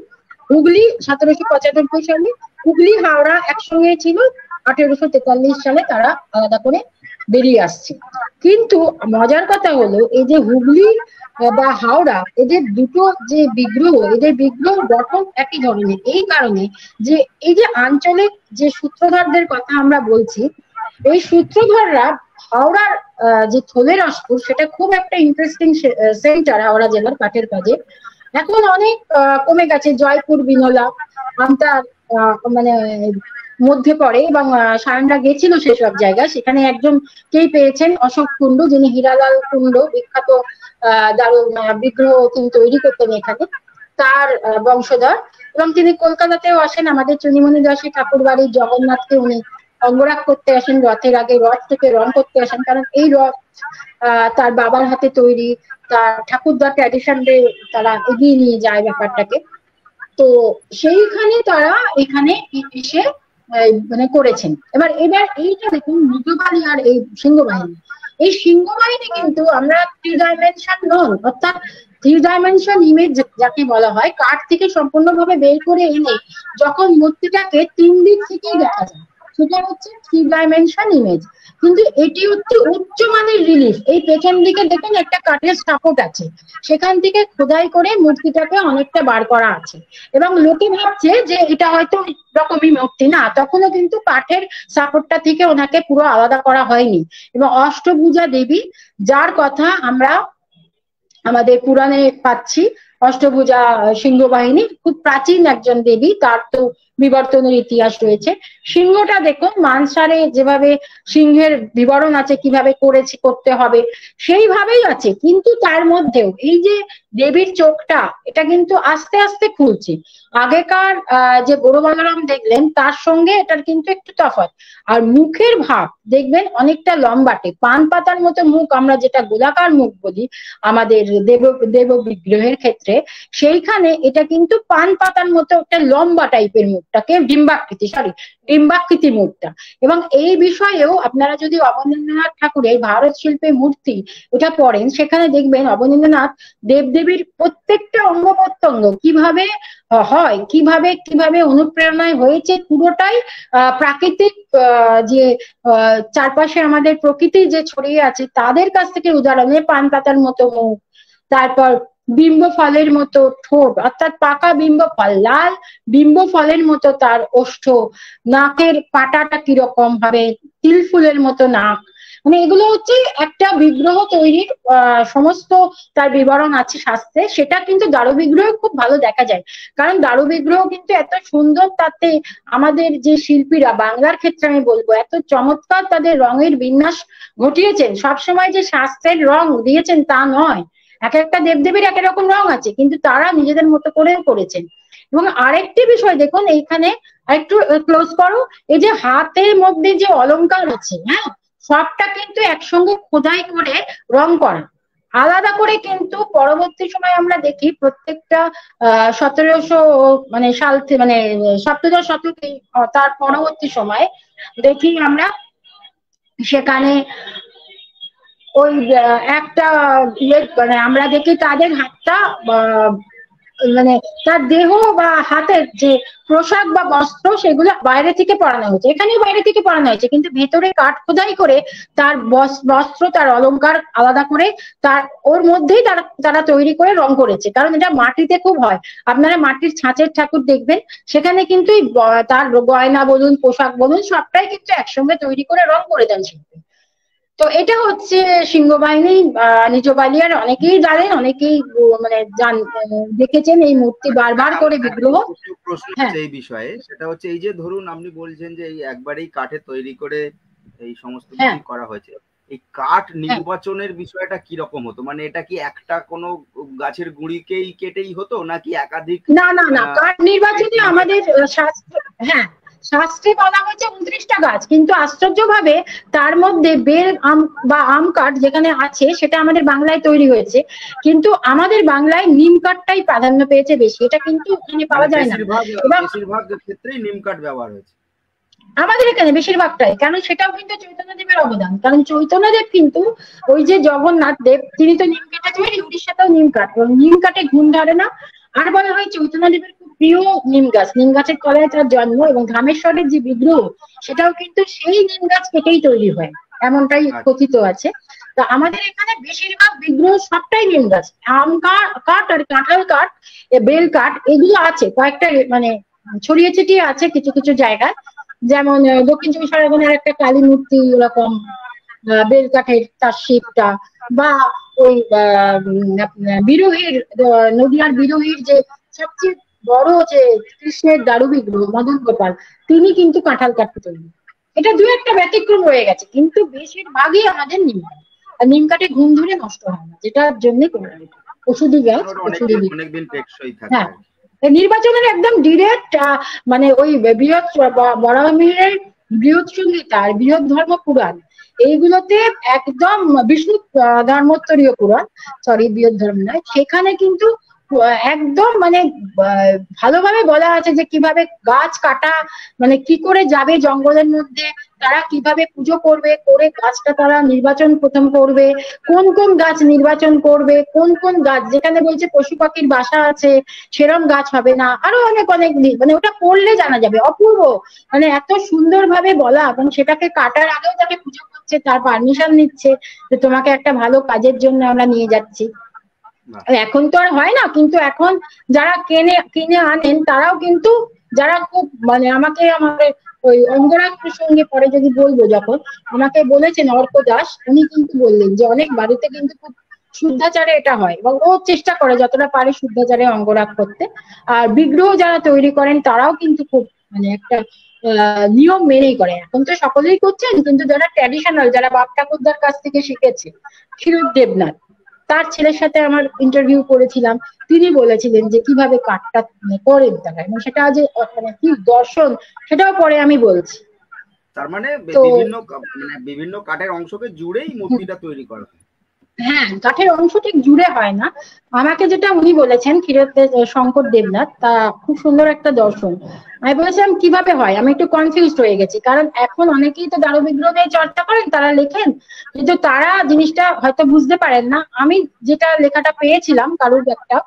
1795 সালে হুগলি হাওড়া একসঙ্গে ছিল। 1843 সালে তারা আলাদা করে বেরিয়ে আসছে। কিন্তু মজার কথা হলো, এই যে হুগলি বা হাওড়া, এদের দুটো যে বিগ্রহ, এদের বিগ্রহ গঠন একই ধরনের, এই কারণে যে এই যে আঞ্চলিক যে সূত্রধরদের কথা আমরা বলছি, এই সূত্রধররা হাওড়ার যে থলের রসপুর, সেটা খুব একটা ইন্টারেস্টিং সেন্টার হাওড়া জেলার কাঠের কাজে। এখন অনেক কমে গেছে। জয়পুর বিনলা আমতার মানে মধ্যে পড়ে, এবং সায়নরা গেছিল সেসব জায়গায়। সেখানে একজন কেই পেয়েছেন, অশোক কুন্ডু, যিনি হীরালাল কুন্ডু বিখ্যাত দারুণ বিগ্রহ তিনি তৈরি করতেন এখানে, তার বংশধর। এবং তিনি কলকাতাতেও আসেন, আমাদের চুনিমণি দাসী ঠাকুর বাড়ির জগন্নাথকে উনি অঙ্গরাগ করতে আসেন, রথের আগে রথ থেকে রং করতে আসেন, কারণ এই রথ তার বাবার হাতে তৈরি। তার ঠাকুরদার ট্র্যাডিশনকে তারা এগিয়ে নিয়ে যায় ব্যাপারটাকে। তো সেইখানে তারা এখানে এসে মানে করেছেন। এবার এইটা দেখুন, নিজবালিয়ার এই সিংহবাহিনী, এই সিংহবাহিনী কিন্তু আমরা 3 ডাইমেনশন নন, অর্থাৎ 3 ডাইমেনশন ইমেজ যাকে বলা হয়, কাঠ থেকে সম্পূর্ণভাবে বের করে এনে যখন মূর্তিটাকে 3 দিক থেকেই দেখা যায়, সেটা হচ্ছে 3 ডাইমেনশন ইমেজ। কিন্তু এটি হচ্ছে উচ্চমানের রিলিফ। এই পেছন দিকে দেখুন একটা কাঠের সাপোর্ট আছে, সেখান থেকে খোদাই করে মূর্তিটাকে অনেকটা বার করা আছে। এবং লোকে ভাবছে যে এটা হয়তো রকমই মূর্তি, না, তখনও কিন্তু কাঠের সাপোর্টটা থেকে ওনাকে পুরো আলাদা করা হয়নি। এবং অষ্টভুজা দেবী, যার কথা আমরা আমাদের পুরাণে পাচ্ছি, অষ্টভুজা সিংহবাহিনী খুব প্রাচীন একজন দেবী, তার তো বিবর্তনের ইতিহাস রয়েছে। সিংহটা দেখুন, মানসারে যেভাবে সিংহের বিবরণ আছে কিভাবে করতে হবে, সেইভাবেই আছে। কিন্তু তার মধ্যেও এই যে দেবীর চোখটা, এটা কিন্তু আস্তে আস্তে খুলছে। আগেকার যে বড় বলরাম দেখলেন, তার সঙ্গে এটার কিন্তু একটু তফাৎ। আর মুখের ভাব দেখবেন অনেকটা লম্বাটে, পান পাতার মতো মুখ, আমরা যেটা গোলাকার মুখ বলি আমাদের দেব বিগ্রহের ক্ষেত্রে, সেইখানে এটা কিন্তু পান পাতার মতো একটা লম্বা টাইপের মুখটাকে ডিম্বাকৃতি মুখটা। এবং এই বিষয়েও আপনারা যদি অবনীন্দ্রনাথ ঠাকুরের ভারত শিল্পে মূর্তি ওটা পড়েন, সেখানে দেখবেন অবনীন্দ্রনাথ দেবদেবীর প্রত্যেকটা অঙ্গ প্রত্যঙ্গ কিভাবে হয়, কিভাবে অনুপ্রেরণায় হয়েছে, পুরোটাই প্রাকৃতিক যে চারপাশে আমাদের প্রকৃতি যে ছড়িয়ে আছে তাদের কাছ থেকে উদাহরণে, পান পাতার মতো মুখ, তারপর বিম্ব ফলের মতো ঠোঁট, অর্থাৎ পাকা বিম্ব ফল, লাল বিম্ব ফলের মতো তার ওষ্ঠ, নাকের পাটাটা কিরকম ভাবে, তিল ফুলের মতো নাক। মানে এগুলো হচ্ছে একটা বিগ্রহ তৈরির সমস্ত তার বিবরণ আছে শাস্ত্রে। সেটা কিন্তু দারু বিগ্রহ খুব ভালো দেখা যায়, কারণ দারু বিগ্রহ কিন্তু এত সুন্দর, তাতে আমাদের যে শিল্পীরা বাংলার ক্ষেত্রে আমি বলবো এত চমৎকার তাদের রঙের বিন্যাস ঘটিয়েছেন। সবসময় যে শাস্ত্রের রং দিয়েছেন তা নয়, এক একটা দেবদেবীর এক রকম রং আছে, কিন্তু তারা নিজেদের মতো করে করেছেন। এবং আরেকটি বিষয় দেখুন, এইখানে একটু ক্লোজ করো, এই যে হাতের মধ্যে যে অলংকার আছে, হ্যাঁ, সবটা কিন্তু একসঙ্গে খোদাই করে রং করা, আলাদা করে। কিন্তু পরবর্তী সময় আমরা দেখি প্রত্যেকটা 1700 মানে সাল মানে সপ্তদশ শতকে, তার পরবর্তী সময় দেখি আমরা সেখানে ওই একটা মানে আমরা দেখি তাদের হাতটা মানে তার দেহ বা হাতের যে পোশাক বা বস্ত্র সেগুলো বাইরে থেকে পরানো হয়েছে, এখানেও বাইরে থেকে পরানো হয়েছে, কিন্তু ভেতরে কাঠ খোদাই করে তার বস্ত্র তার অলংকার আলাদা করে তার ওর মধ্যেই তারা তারা তৈরি করে রং করেছে। কারণ এটা মাটিতে খুব হয়, আপনারা মাটির ছাঁচের ঠাকুর দেখবেন, সেখানে কিন্তু তার গয়না বলুন পোশাক বলুন সবটাই কিন্তু একসঙ্গে তৈরি করে রং করে দেন শিল্পী। তো এটা হচ্ছে সিংহবাহিনী নিচবালিয়ার অনেকেই জানেন, অনেকেই মানে দেখেছেন এই মূর্তি বারবার করে বিগ্রহ। প্রশ্ন হ্যাঁ এই বিষয়ে, সেটা হচ্ছে এই যে ধরুন আপনি বলছেন যে এই একবারেই কাঠে তৈরি করে এই সমস্ত হ্যাঁ কিছু করা হয়েছে, এই কাঠ হ্যাঁ নির্বাচনের বিষয়টা কি রকম হতো? মানে এটা কি একটা কোনো গাছের গুঁড়িকেই কেটেই হতো, নাকি একাধিক? না না না, কাঠ নির্বাচনে আমাদের শাস্ত্র, হ্যাঁ শাস্ত্রে বলা হয়েছে 29টা গাছ, কিন্তু আশ্চর্যভাবে তার মধ্যে বেল আম বা আম কাঠ যেখানে আছে সেটা আমাদের বাংলায় তৈরি হয়েছে, কিন্তু আমাদের বাংলায় নিম কাঠটাই প্রাধান্য পেয়েছে বেশি, এটা কিন্তু ওখানে পাওয়া যায় না। এবং বেশিরভাগ ক্ষেত্রেই নিম কাঠ ব্যবহার হয়েছে আমাদের এখানে বেশিরভাগটাই, কারণ সেটাও কিন্তু চৈতন্যদেবের অবদান, কারণ চৈতন্যদেব কিন্তু ওই যে জগন্নাথ দেব তিনি তো নিম কাঠে তৈরি, উড়িষ্যাতেও নিম কাঠ, এবং নিম কাঠে ঘুণ ধরে না। আর বলা হয় চৈতন্যদেবের খুব প্রিয় নিম গাছ, নিম গাছের তলায় তার জন্ম, এবং ধামেশ্বরের যে বিগ্রহ সেটাও কিন্তু সেই নিম গাছ কেটেই তৈরি হয়, এমনটাই কথিত আছে। তো আমাদের এখানে বেশিরভাগ বিগ্রহ সবটাই নিম গাছ, আম কাঠ আর কাঁঠাল কাঠ, বেল কাঠ এগুলো আছে কয়েকটা, মানে ছড়িয়ে ছিটিয়ে আছে কিছু কিছু জায়গায়, যেমন দক্ষিণ চব্বিশ পরগনার একটা কালী মূর্তি ওরকম বেল কাঠের তার শিবটা, বা ওই বিরোহীর নদিয়ার বিরোহীর যে সবচেয়ে বড় যে কৃষ্ণের দারু বিগ্রহ মদন গোপাল, তিনি কিন্তু কাঁঠাল কাঠে তৈরি। এটা দু একটা ব্যতিক্রম রয়ে গেছে, কিন্তু বেশিরভাগই আমাদের নিম কাঠ, আর নিম কাঠে ঘুম ধরে নষ্ট হয় না, যেটার জন্য ওষুধি গাছ, ওষুধি। অনেকদিন টেকসই থাকে। হ্যাঁ নির্বাচনের একদম ডিরেক্ট, মানে ওই বৃহৎ বরাহমিহিরের বৃহৎ সংহিতা আর বৃহৎ ধর্ম পুরাণ এইগুলোতে একদম বিষ্ণু ধর্মোত্তরীয় পুরাণ, সরি বৃহৎ ধর্ম নয়, সেখানে কিন্তু একদম মানে ভালোভাবে বলা আছে যে কিভাবে গাছ কাটা, মানে কি করে যাবে জঙ্গলের মধ্যে, তারা কিভাবে পুজো করবে, করে গাছটা তারা নির্বাচন প্রথম করবে, কোন কোন গাছ নির্বাচন করবে, কোন কোন গাছ যেখানে বলছে পশু পাখির বাসা আছে সেরম গাছ হবে না, আরো অনেক অনেক দিক, মানে ওটা পড়লে জানা যাবে, অপূর্ব, মানে এত সুন্দর ভাবে বলা, এবং সেটাকে কাটার আগেও তাকে পুজো করছে, তার পারমিশন নিচ্ছে যে তোমাকে একটা ভালো কাজের জন্য আমরা নিয়ে যাচ্ছি। এখন তো আর হয় না, কিন্তু এখন যারা কিনে আনেন তারাও কিন্তু, যারা খুব মানে আমাকে আমাদের ওই অঙ্গরাগ প্রসঙ্গে পরে যদি বলবো, যখন আমাকে বলেছেন অর্ক দাস, উনি কিন্তু বললেন যে অনেক বাড়িতে কিন্তু খুব শুদ্ধাচারে এটা হয়, এবং ও চেষ্টা করে যতটা পারে শুদ্ধাচারে অঙ্গরাগ করতে। আর বিগ্রহ যারা তৈরি করেন তারাও কিন্তু খুব মানে একটা নিয়ম মেনেই করে, এখন তো সকলেই করছেন, কিন্তু যারা ট্র্যাডিশনাল, যারা বাপ ঠাকুরদার কাছ থেকে শিখেছে, ক্ষীরোদ দেবনাথ তার ছেলের সাথে আমার ইন্টারভিউ করেছিলাম, তিনি বলেছিলেন যে কিভাবে কাঠটা করেন তারা, এবং সেটা যে মানে কি দর্শন সেটাও পরে আমি বলছি। তার মানে বিভিন্ন কাঠের অংশকে জুড়েই মূর্তিটা তৈরি করা হয়। হ্যাঁ কাঠের অংশ ঠিক জুড়ে হয় না, আমাকে যেটা উনি বলেছেন ক্ষীরোদ শঙ্কর দেবনাথ, তা খুব সুন্দর একটা দর্শন। আমি বলেছিলাম কিভাবে হয়, আমি একটু কনফিউজড হয়ে গেছি, কারণ এখন অনেকেই তো দারু বিগ্রহ নিয়ে চর্চা করেন, তারা লেখেন, কিন্তু তারা জিনিসটা হয়তো বুঝতে পারেন না। আমি যেটা লেখাটা পেয়েছিলাম কারুর একটা,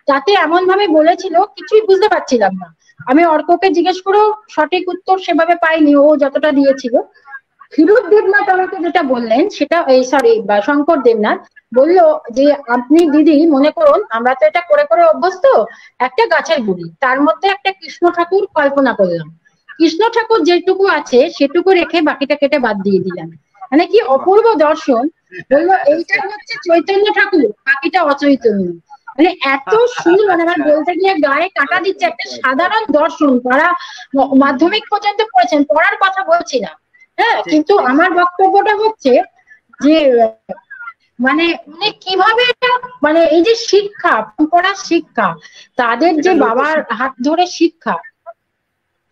তাতে এমন ভাবে বলেছিল কিছুই বুঝতে পারছিলাম না, আমি অর্ককে জিজ্ঞেস করেও সঠিক উত্তর সেভাবে পাইনি, ও যতটা দিয়েছিল। ক্ষীরোদ দেবনাথ আমাকে যেটা বললেন সেটা, এই সরি শঙ্কর দেবনাথ বললো যে আপনি দিদি মনে করুন, আমরা তো এটা করে করে অভ্যস্ত, একটা গাছের গুড়ি তার মধ্যে একটা কৃষ্ণ ঠাকুর কল্পনা করলাম, কৃষ্ণ ঠাকুর যেটুকু আছে সেটুকু রেখে বাকিটা কেটে বাদ দিয়ে দিলাম, মানে কি অপূর্ব দর্শন। বললো এইটা হচ্ছে চৈতন্য ঠাকুর, বাকিটা অচৈতন্য, মানে এত সুন্দর, মানে আমার বলতে গিয়ে গায়ে কাটা দিচ্ছে, একটা সাধারণ দর্শন, তারা মাধ্যমিক পর্যন্ত পড়েছেন, পড়ার কথা বলছি না, হ্যাঁ, কিন্তু আমার বক্তব্যটা হচ্ছে যে মানে উনি কিভাবে এটা, মানে এই যে শিক্ষা, পড়ার শিক্ষা, তাদের যে বাবার হাত ধরে শিক্ষা,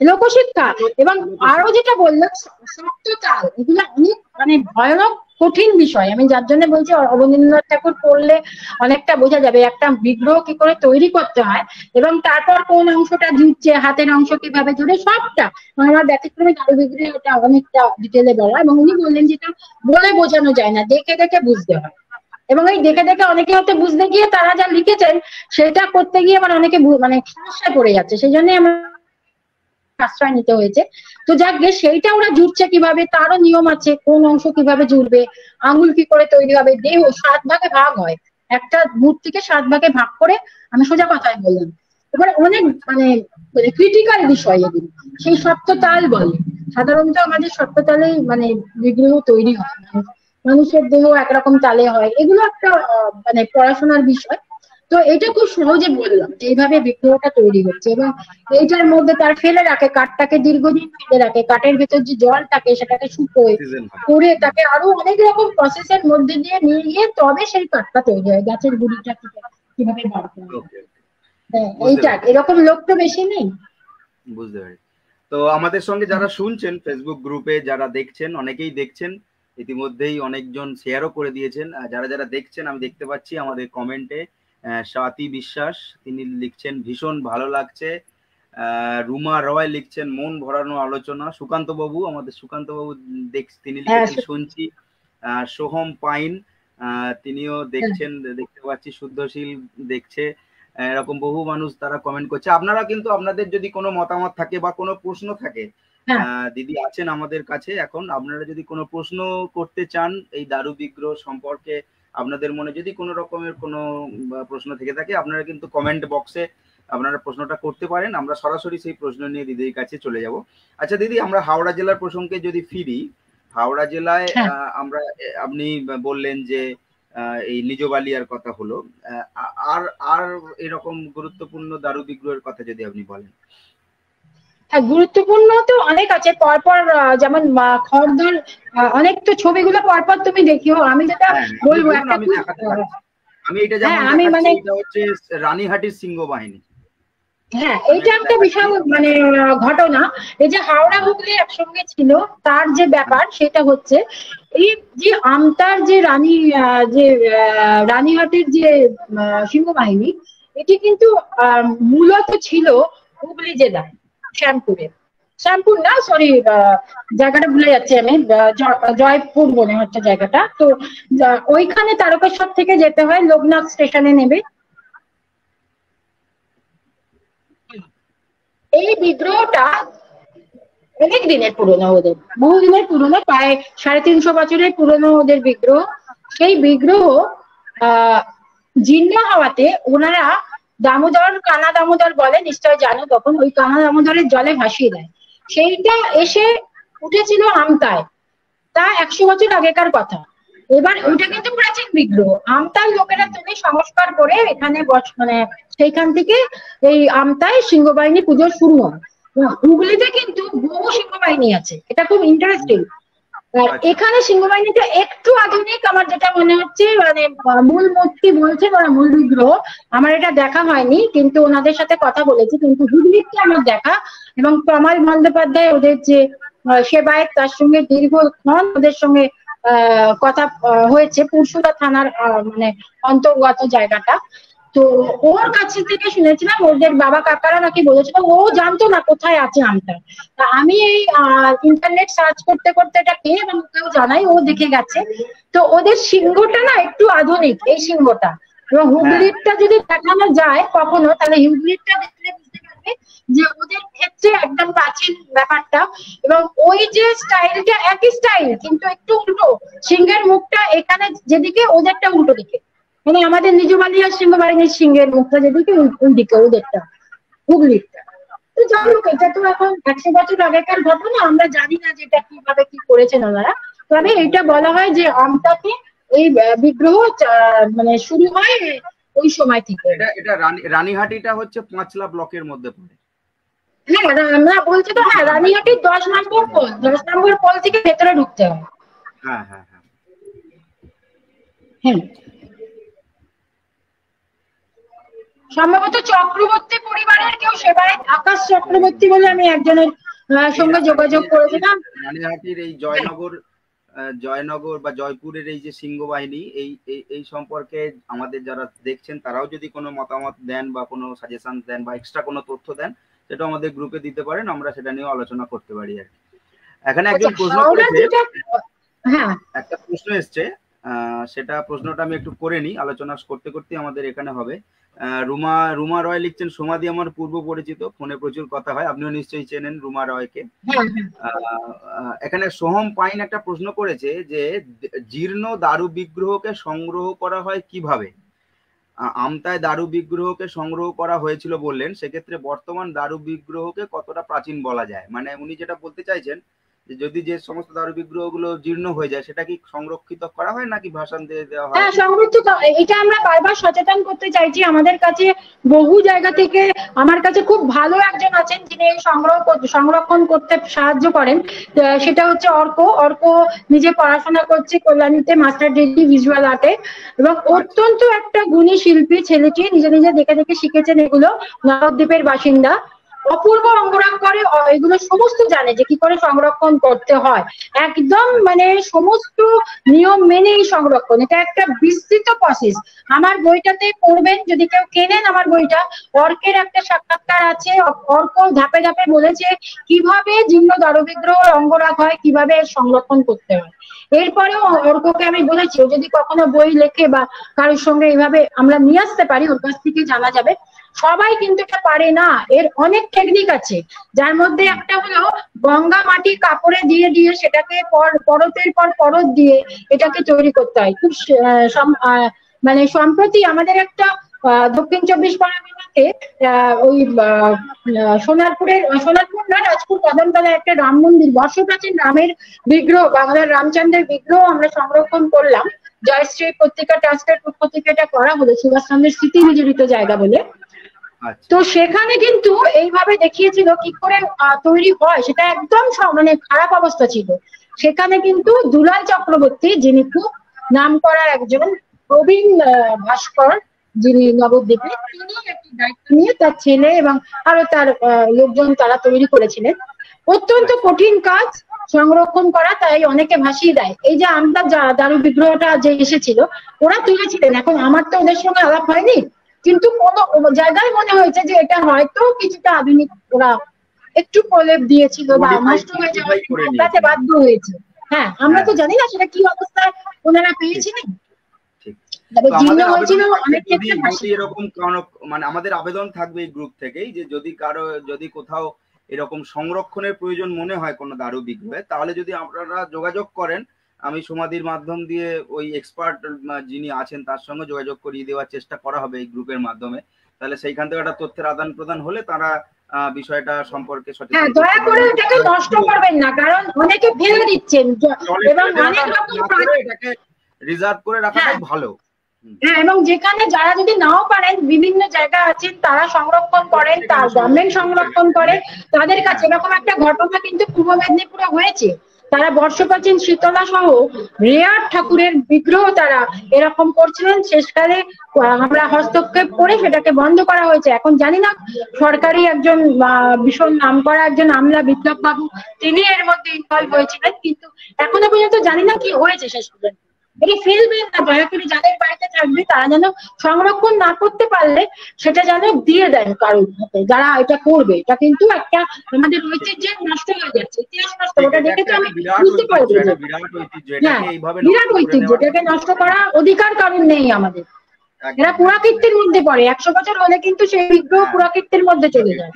লোকশিক্ষা, এবং আরো যেটা বললাম সপ্ততাল, এগুলো অনেক মানে ভয়ানক কঠিন বিষয়, আমি যার জন্য বলছি অবনীন্দ্রনাথ ঠাকুর পড়লে অনেকটা বোঝা যাবে একটা বিগ্রহ কি করে তৈরি করতে হয়, এবং তারপর কোন অংশটা জুটছে, হাতের অংশ কিভাবে জুড়ে, সবটা আমার ব্যতিক্রমী দারু বিগ্রহে ওটা অনেকটা ডিটেলে বলা, এবং উনি বললেন যেটা বলে বোঝানো যায় না, দেখে দেখে বুঝতে হয়। এবং এই দেখে দেখে অনেকে হয়তো বুঝতে গিয়ে তারা যা লিখেছেন সেটা করতে গিয়ে আবার অনেকে মানে সমস্যায় পড়ে যাচ্ছে, সেই জন্য আমার আশ্রয় নিতে হয়েছে। তো যাক গে, সেইটা ওরা জুড়ছে কিভাবে, তারও নিয়ম আছে, কোন অংশ কিভাবে জুড়বে, আঙুল কি করে তৈরি হবে, দেহ 7 ভাগে ভাগ হয়, একটা মূর্তিকে 7 ভাগে ভাগ করে, আমি সোজা কথায় বললাম। এবার অনেক মানে ক্রিটিক্যাল বিষয় এগুলো, সেই সপ্ততাল বলে, সাধারণত আমাদের সপ্ততালেই মানে বিগ্রহ তৈরি হয়, মানুষের দেহ একরকম তালে হয়, এগুলো একটা মানে পড়াশোনার বিষয়। তো এটা খুব সহজে বললাম যে এইভাবে বিগ্রহটা তৈরি হচ্ছে, এবং এইটার মধ্যে তার ফেলে রাখে, কাঠটাকে দীর্ঘদিন ফেলে রাখে, কাঠের ভেতর যে জল থাকে সেটাকে শুকোয় করে তাকে আরো অনেক রকম প্রসেসের মধ্যে দিয়ে নিয়ে গিয়ে তবে সেই কাঠটা তৈরি হয়, গাছের গুড়িটা কিভাবে বার করা হয়। হ্যাঁ, এইটা এরকম লোক তো বেশি নেই। বুঝতে পারি। তো আমাদের সঙ্গে যারা শুনছেন, ফেসবুক গ্রুপে যারা দেখছেন, অনেকেই দেখছেন, ইতিমধ্যেই অনেকজন শেয়ারও করে দিয়েছেন। যারা যারা দেখছেন আমি দেখতে পাচ্ছি আমাদের কমেন্টে স্বাতী বিশ্বাস তিনি লিখছেন ভীষণ ভালো লাগছে, রুমা রয় লিখছেন মন ভরানো আলোচনা, সুকান্ত বাবু, আমাদের সুকান্ত বাবু তিনি লিখেছেন শুনছি, সোহম পাইন তিনিও দেখছেন, দেখতে পাচ্ছি, শুদ্ধশীল দেখছে, এরকম বহু মানুষ তারা কমেন্ট করছে। আপনারা কিন্তু আপনাদের যদি কোনো মতামত থাকে বা কোনো প্রশ্ন থাকে, দিদি আছেন আমাদের কাছে এখন, আপনারা যদি কোনো প্রশ্ন করতে চান এই দারু বিগ্রহ সম্পর্কে, আপনাদের মনে যদি কোনো রকমের কোনো প্রশ্ন থেকে থাকে, আপনারা কিন্তু কমেন্ট বক্সে আপনারা প্রশ্নটা করতে পারেন, আমরা সরাসরি সেই প্রশ্ন নিয়ে দিদির কাছে চলে যাব। আচ্ছা দিদি, আমরা হাওড়া জেলার প্রসঙ্গে যদি ফিরি, হাওড়া জেলায় আমরা, আপনি বললেন যে এই নিজবালিয়ার কথা হলো, আর আর এরকম গুরুত্বপূর্ণ দারু বিগ্রহের কথা যদি আপনি বলেন। হ্যাঁ, গুরুত্বপূর্ণ তো অনেক আছে, পরপর যেমন খড়দর, অনেক তো ছবিগুলো পরপর তুমি দেখিও, আমি যেটা বলবো একটা আমি এটা যেমন আমি মানে এটা হচ্ছে রানীহাটির সিংহ বাহিনী। হ্যাঁ, এইটা একটা বিশাল মানে ঘটনা, এই যে হাওড়া হুগলি একসঙ্গে ছিল, তার যে ব্যাপার সেটা হচ্ছে এই যে আমতার যে রানী, যে রানীহাটের যে সিংহ বাহিনী, এটি কিন্তু মূলত ছিল হুগলি জেলায়, শ্যামপুরে, শ্যামপুর না সরি, জায়গাটা ভুলে যাচ্ছি আমি, জয়পুর মনে হচ্ছে জায়গাটা। তো ওইখানে তারকেশ্বর থেকে যেতে হয়, লোকনাথ স্টেশনে নেবে। এই বিগ্রহটা অনেক দিনের পুরনো, ওদের বহু দিনের পুরনো, প্রায় 350 বছরের পুরনো ওদের বিগ্রহ। সেই বিগ্রহ জীর্ণ হওয়াতে ওনারা দামোদর, কানা দামোদর বলে, নিশ্চয় জানো, তখন ওই কানা দামোদরের জলে ভাসিয়ে দেয়। সেইটা এসে উঠেছিল আমতায়, তা 100 বছর আগেকার কথা। এবার ওইটা কিন্তু প্রাচীন বিগ্রহ, আমতার লোকেরা তুলে সংস্কার করে এখানে মানে সেইখান থেকে এই আমতায় সিংহবাহিনী পুজো শুরু হয়। হুগলিতে কিন্তু বহু সিংহবাহিনী আছে, এটা খুব ইন্টারেস্টিং। আর এখানে সিংহবাহিনীটা একটু আধুনিক, আমার যেটা মনে হচ্ছে, মানে মূল মূর্তি বলছেন ওরা, মূল বিগ্রহ আমার এটা দেখা হয়নি, কিন্তু ওনাদের সাথে কথা বলেছি, কিন্তু হুগলিতে আমার দেখা, এবং তমাল বন্দ্যোপাধ্যায় ওদের যে সেবায়ত, তার সঙ্গে দীর্ঘক্ষণ ওদের সঙ্গে কথা হয়েছে, পুরসুরা থানার মানে অন্তর্গত জায়গাটা। তো ওর কাছে থেকে শুনেছিলাম, ওদের বাবা কাকারা নাকি বলেছিল, ও জানতো না কোথায় আছে আমটা। তা আমি এই ইন্টারনেট সার্চ করতে করতে এটা পেয়ে, এবং কেউ জানাই, ও দেখে গেছে। তো ওদের সিংহটা না একটু আধুনিক, এই সিংহটা, এবং হুগলিরটা যদি দেখানো যায় কখনো, তাহলে হুগলিরটা দেখলে বুঝতে পারবে যে ওদের ক্ষেত্রে একদম প্রাচীন ব্যাপারটা, এবং ওই যে স্টাইলটা একই স্টাইল, কিন্তু একটু উল্টো, সিংহের মুখটা এখানে যেদিকে, ওদেরটা উল্টো দিকে, মানে আমাদের নিজবালিয়া সিংহবাহিনীর সিংহের মুখটা যেদিকে, ওই দিকে ওদেরটা, হুগলিরটা। তো যাই হোক, এটা তো এখন 100 বছর আগেকার ঘটনা, আমরা জানি না যেটা কিভাবে কি করেছেন ওনারা, তবে এটা বলা হয় যে আমটাকে এই বিগ্রহ মানে শুরু হয় ওই সময় থেকে। এটা রানীহাটিটা হচ্ছে পাঁচলা ব্লকের মধ্যে পড়ে। হ্যাঁ, আমরা বলছি তো, হ্যাঁ, রানীহাটির 10 নম্বর পোল, 10 নম্বর পোল থেকে ভেতরে ঢুকতে হয়। হ্যাঁ হ্যাঁ হ্যাঁ হ্যাঁ, সম্ভবত চক্রবর্তী পরিবারের কেউ সেবায়, আকাশ চক্রবর্তী বলে আমি একজনের সঙ্গে যোগাযোগ করেছিলাম। রানীহাটির এই জয়নগর বা জয়পুরের এই যে সিংহ বাহিনী, এই সম্পর্কে আমাদের যারা দেখছেন তারাও যদি কোনো মতামত দেন বা কোনো সাজেশন দেন বা এক্সট্রা কোনো তথ্য দেন, সেটা আমাদের গ্রুপে দিতে পারেন, আমরা সেটা নিয়ে আলোচনা করতে পারি আর কি। এখানে একজন প্রশ্ন করেছে, একটা প্রশ্ন এসছে, সেটা প্রশ্নটা আমি একটু করে নিই, আলোচনা করতে করতে আমাদের এখানে হবে। রুমা রুমা রয় লিখছেন, সমাধি আমার পূর্ব পরিচিত, ফোনে প্রচুর কথা হয়, আপনিও নিশ্চয়ই চেনেন রুমা রয়কে। এখানে সোহম পাইন একটা প্রশ্ন করেছে যে জীর্ণ দারু বিগ্রহকে সংগ্রহ করা হয় কিভাবে। আমতায় দারু বিগ্রহকে সংগ্রহ করা হয়েছিল বললেন, সেক্ষেত্রে বর্তমান দারু বিগ্রহকে কতটা প্রাচীন বলা যায়? মানে উনি যেটা বলতে চাইছেন যে যদি যে সমস্ত দারু বিগ্রহগুলো জীর্ণ হয়ে যায় সেটা কি সংরক্ষিত করা হয় নাকি ভাসান দিয়ে দেওয়া হয়? হ্যাঁ, সংরক্ষিত। এটা আমরা বারবার সচেতন করতে চাইছি। আমাদের কাছে বহু জায়গা থেকে, আমার কাছে খুব ভালো একজন আছেন যিনি সংরক্ষণ করতে সাহায্য করেন। সেটা হচ্ছে অর্ক নিজে পড়াশোনা করছে কল্যাণীতে, মাস্টার ডিগ্রি ভিজুয়াল আর্টে, এবং অত্যন্ত একটা গুণী শিল্পী ছেলেটি, নিজে নিজে দেখে দেখে শিখেছেন এগুলো। নবদ্বীপের বাসিন্দা, অপূর্ব অঙ্গরাগ করে, এগুলো সমস্ত জানে যে কি করে সংরক্ষণ করতে হয়। একদম মানে সমস্ত নিয়ম মেনেই সংরক্ষণ, এটা একটা বিস্তৃত প্রসেস। আমার বইটাতে পড়বেন, যদি কেউ কেনেন আমার বইটা, অর্কের একটা সাক্ষাৎকার আছে। অর্ক ধাপে ধাপে বলেছে কিভাবে জীর্ণ দারুবিগ্রহ অঙ্গরাগ হয়, কিভাবে সংরক্ষণ করতে হয়। এরপরেও অর্ককে আমি বলেছি যদি কখনো বই লেখে বা কারোর সঙ্গে এইভাবে আমরা নিয়ে আসতে পারি, ওর কাছ থেকে জানা যাবে। সবাই কিন্তু এটা পারে না, এর অনেক টেকনিক আছে, যার মধ্যে একটা হলো গঙ্গা মাটি কাপড়ে দিয়ে দিয়ে সেটাকে পরতের পর পরত দিয়ে এটাকে তৈরি করতে হয়। খুব মানে সম্প্রতি আমাদের একটা দক্ষিণ 24 পরগনাতে ওই সোনারপুর না, রাজপুর কদমতলায় একটা রাম মন্দির, বর্ষপ্রাচীন রামের বিগ্রহ, বাংলার রামচন্দ্রের বিগ্রহ আমরা সংরক্ষণ করলাম। জয়শ্রী পত্রিকা ট্রাস্টের পক্ষ থেকে এটা করা হলো, সুভাষচন্দ্রের স্মৃতি বিজড়িত জায়গা বলে। তো সেখানে কিন্তু এইভাবে দেখিয়েছিল কি করে তৈরি হয়, সেটা একদম মানে খারাপ অবস্থা ছিল। সেখানে কিন্তু দুলাল চক্রবর্তী, যিনি খুব নাম করা একজন প্রবীণ ভাস্কর, যিনি নবদ্বীপে, তিনি একটি দায়িত্ব নিয়ে তার ছেলে এবং আরো তার লোকজন তারা তৈরি করেছিলেন। অত্যন্ত কঠিন কাজ সংরক্ষণ করা, তাই অনেকে ভাসিয়ে দেয়। এই যে আমরা দারু বিগ্রহটা যে এসেছিল ওরা তুলেছিলেন, এখন আমার তো ওদের সঙ্গে আলাপ হয়নি, কিন্তু কোনো জায়গায় মনে হয়েছে যে এটা হয়তো কিছুটা আধুনিক ওরা একটু প্রলেপ দিয়েছিল বা নষ্ট হয়ে যাওয়াতে বাধ্য হয়েছে। হ্যাঁ, আমরা তো জানি না সেটা কি অবস্থায় ওনারা পেয়েছিলেন। এরকম মানে আমাদের আবেদন থাকবে এই গ্রুপ থেকেই যে যদি কোথাও এরকম সংরক্ষণের প্রয়োজন মনে হয় কোনো দারু বিগ্রহে, তাহলে যদি আপনারা যোগাযোগ করেন, আমি সমাধির মাধ্যম দিয়ে ওই এক্সপার্ট যিনি আছেন তার সঙ্গে যোগাযোগ করিয়ে দেওয়ার চেষ্টা করা হবে এই গ্রুপের মাধ্যমে। তাহলে সেইখান থেকে একটা তথ্যের আদান প্রদান হলে তারা বিষয়টা সম্পর্কে সঠিক। হ্যাঁ, দয়া করে এটাকে নষ্ট করবেন না, কারণ অনেকে ফেলে দিচ্ছেন এবং অনেক রকম এটাকে রিজার্ভ করে রাখাটাই ভালো। হ্যাঁ, এবং যেখানে যারা যদি নাও পারেন, বিভিন্ন জায়গা আছেন তারা সংরক্ষণ করেন, তার গভর্নমেন্ট সংরক্ষণ করে তাদের কাছে। এরকম একটা ঘটনা কিন্তু পূর্ব মেদিনীপুরে হয়েছে। তারা বর্ষপ্রাচীন শীতলা সহ রেয়ার ঠাকুরের বিগ্রহ তারা এরকম করছিলেন। শেষকালে আমরা হস্তক্ষেপ করে সেটাকে বন্ধ করা হয়েছে। এখন জানি না, সরকারি একজন ভীষণ নাম করা একজন আমলা, বিপ্লব বাবু, তিনি এর মধ্যে ইনভলভ হয়েছিলেন, কিন্তু এখনো পর্যন্ত জানি না কি হয়েছে শেষ পর্যন্ত। এটা ফেলবেন না, দয়া করে যাদের বাড়িতে থাকবে তারা যেন সংরক্ষণ না করতে পারলে সেটা যেন দিয়ে দেন কারোর হাতে, যারা এটা করবে। এটা কিন্তু একটা আমাদের ঐতিহ্য নষ্ট হয়ে যাচ্ছে, ইতিহাস নষ্ট। ওটা দেখে তো আমি বুঝতে পারবো বিরাট ঐতিহ্য, এটাকে নষ্ট করা অধিকার কারণ নেই আমাদের। এরা পুরাকীর্তির মধ্যে পড়ে, 100 বছর হলে কিন্তু সেই বিগ্রহ পুরাকীর্তির মধ্যে চলে যায়।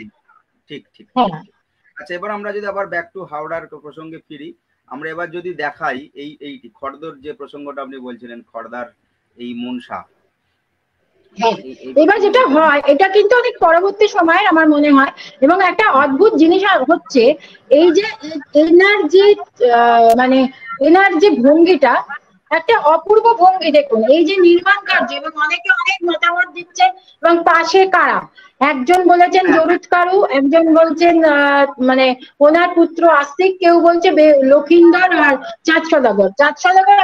ঠিক ঠিক। আচ্ছা, এবার আমরা যদি আবার ব্যাক টু হাওড়ার প্রসঙ্গে ফিরি, আমরা এবার যদি দেখাই এই খড়দর যে প্রসঙ্গটা আপনি বলছিলেন, খড়দার এই মনসা, এবার যেটা হয় এটা কিন্তু অনেক পরবর্তী সময়ের আমার মনে হয়, এবং একটা অদ্ভুত জিনিস হচ্ছে এই যে এনার যে ভঙ্গিটা, একটা অপূর্ব ভঙ্গি। দেখুন এই যে নির্মাণ কার্য, এবং অনেকে অনেক মতামত দিচ্ছেন, এবং পাশে কারা, একজন বলেছেন জরুৎকারু, একজন বলছেন মানে ওনার পুত্র আস্তিক, কেউ বলছে লক্ষিন্দর আর চাঁদ সদাগর।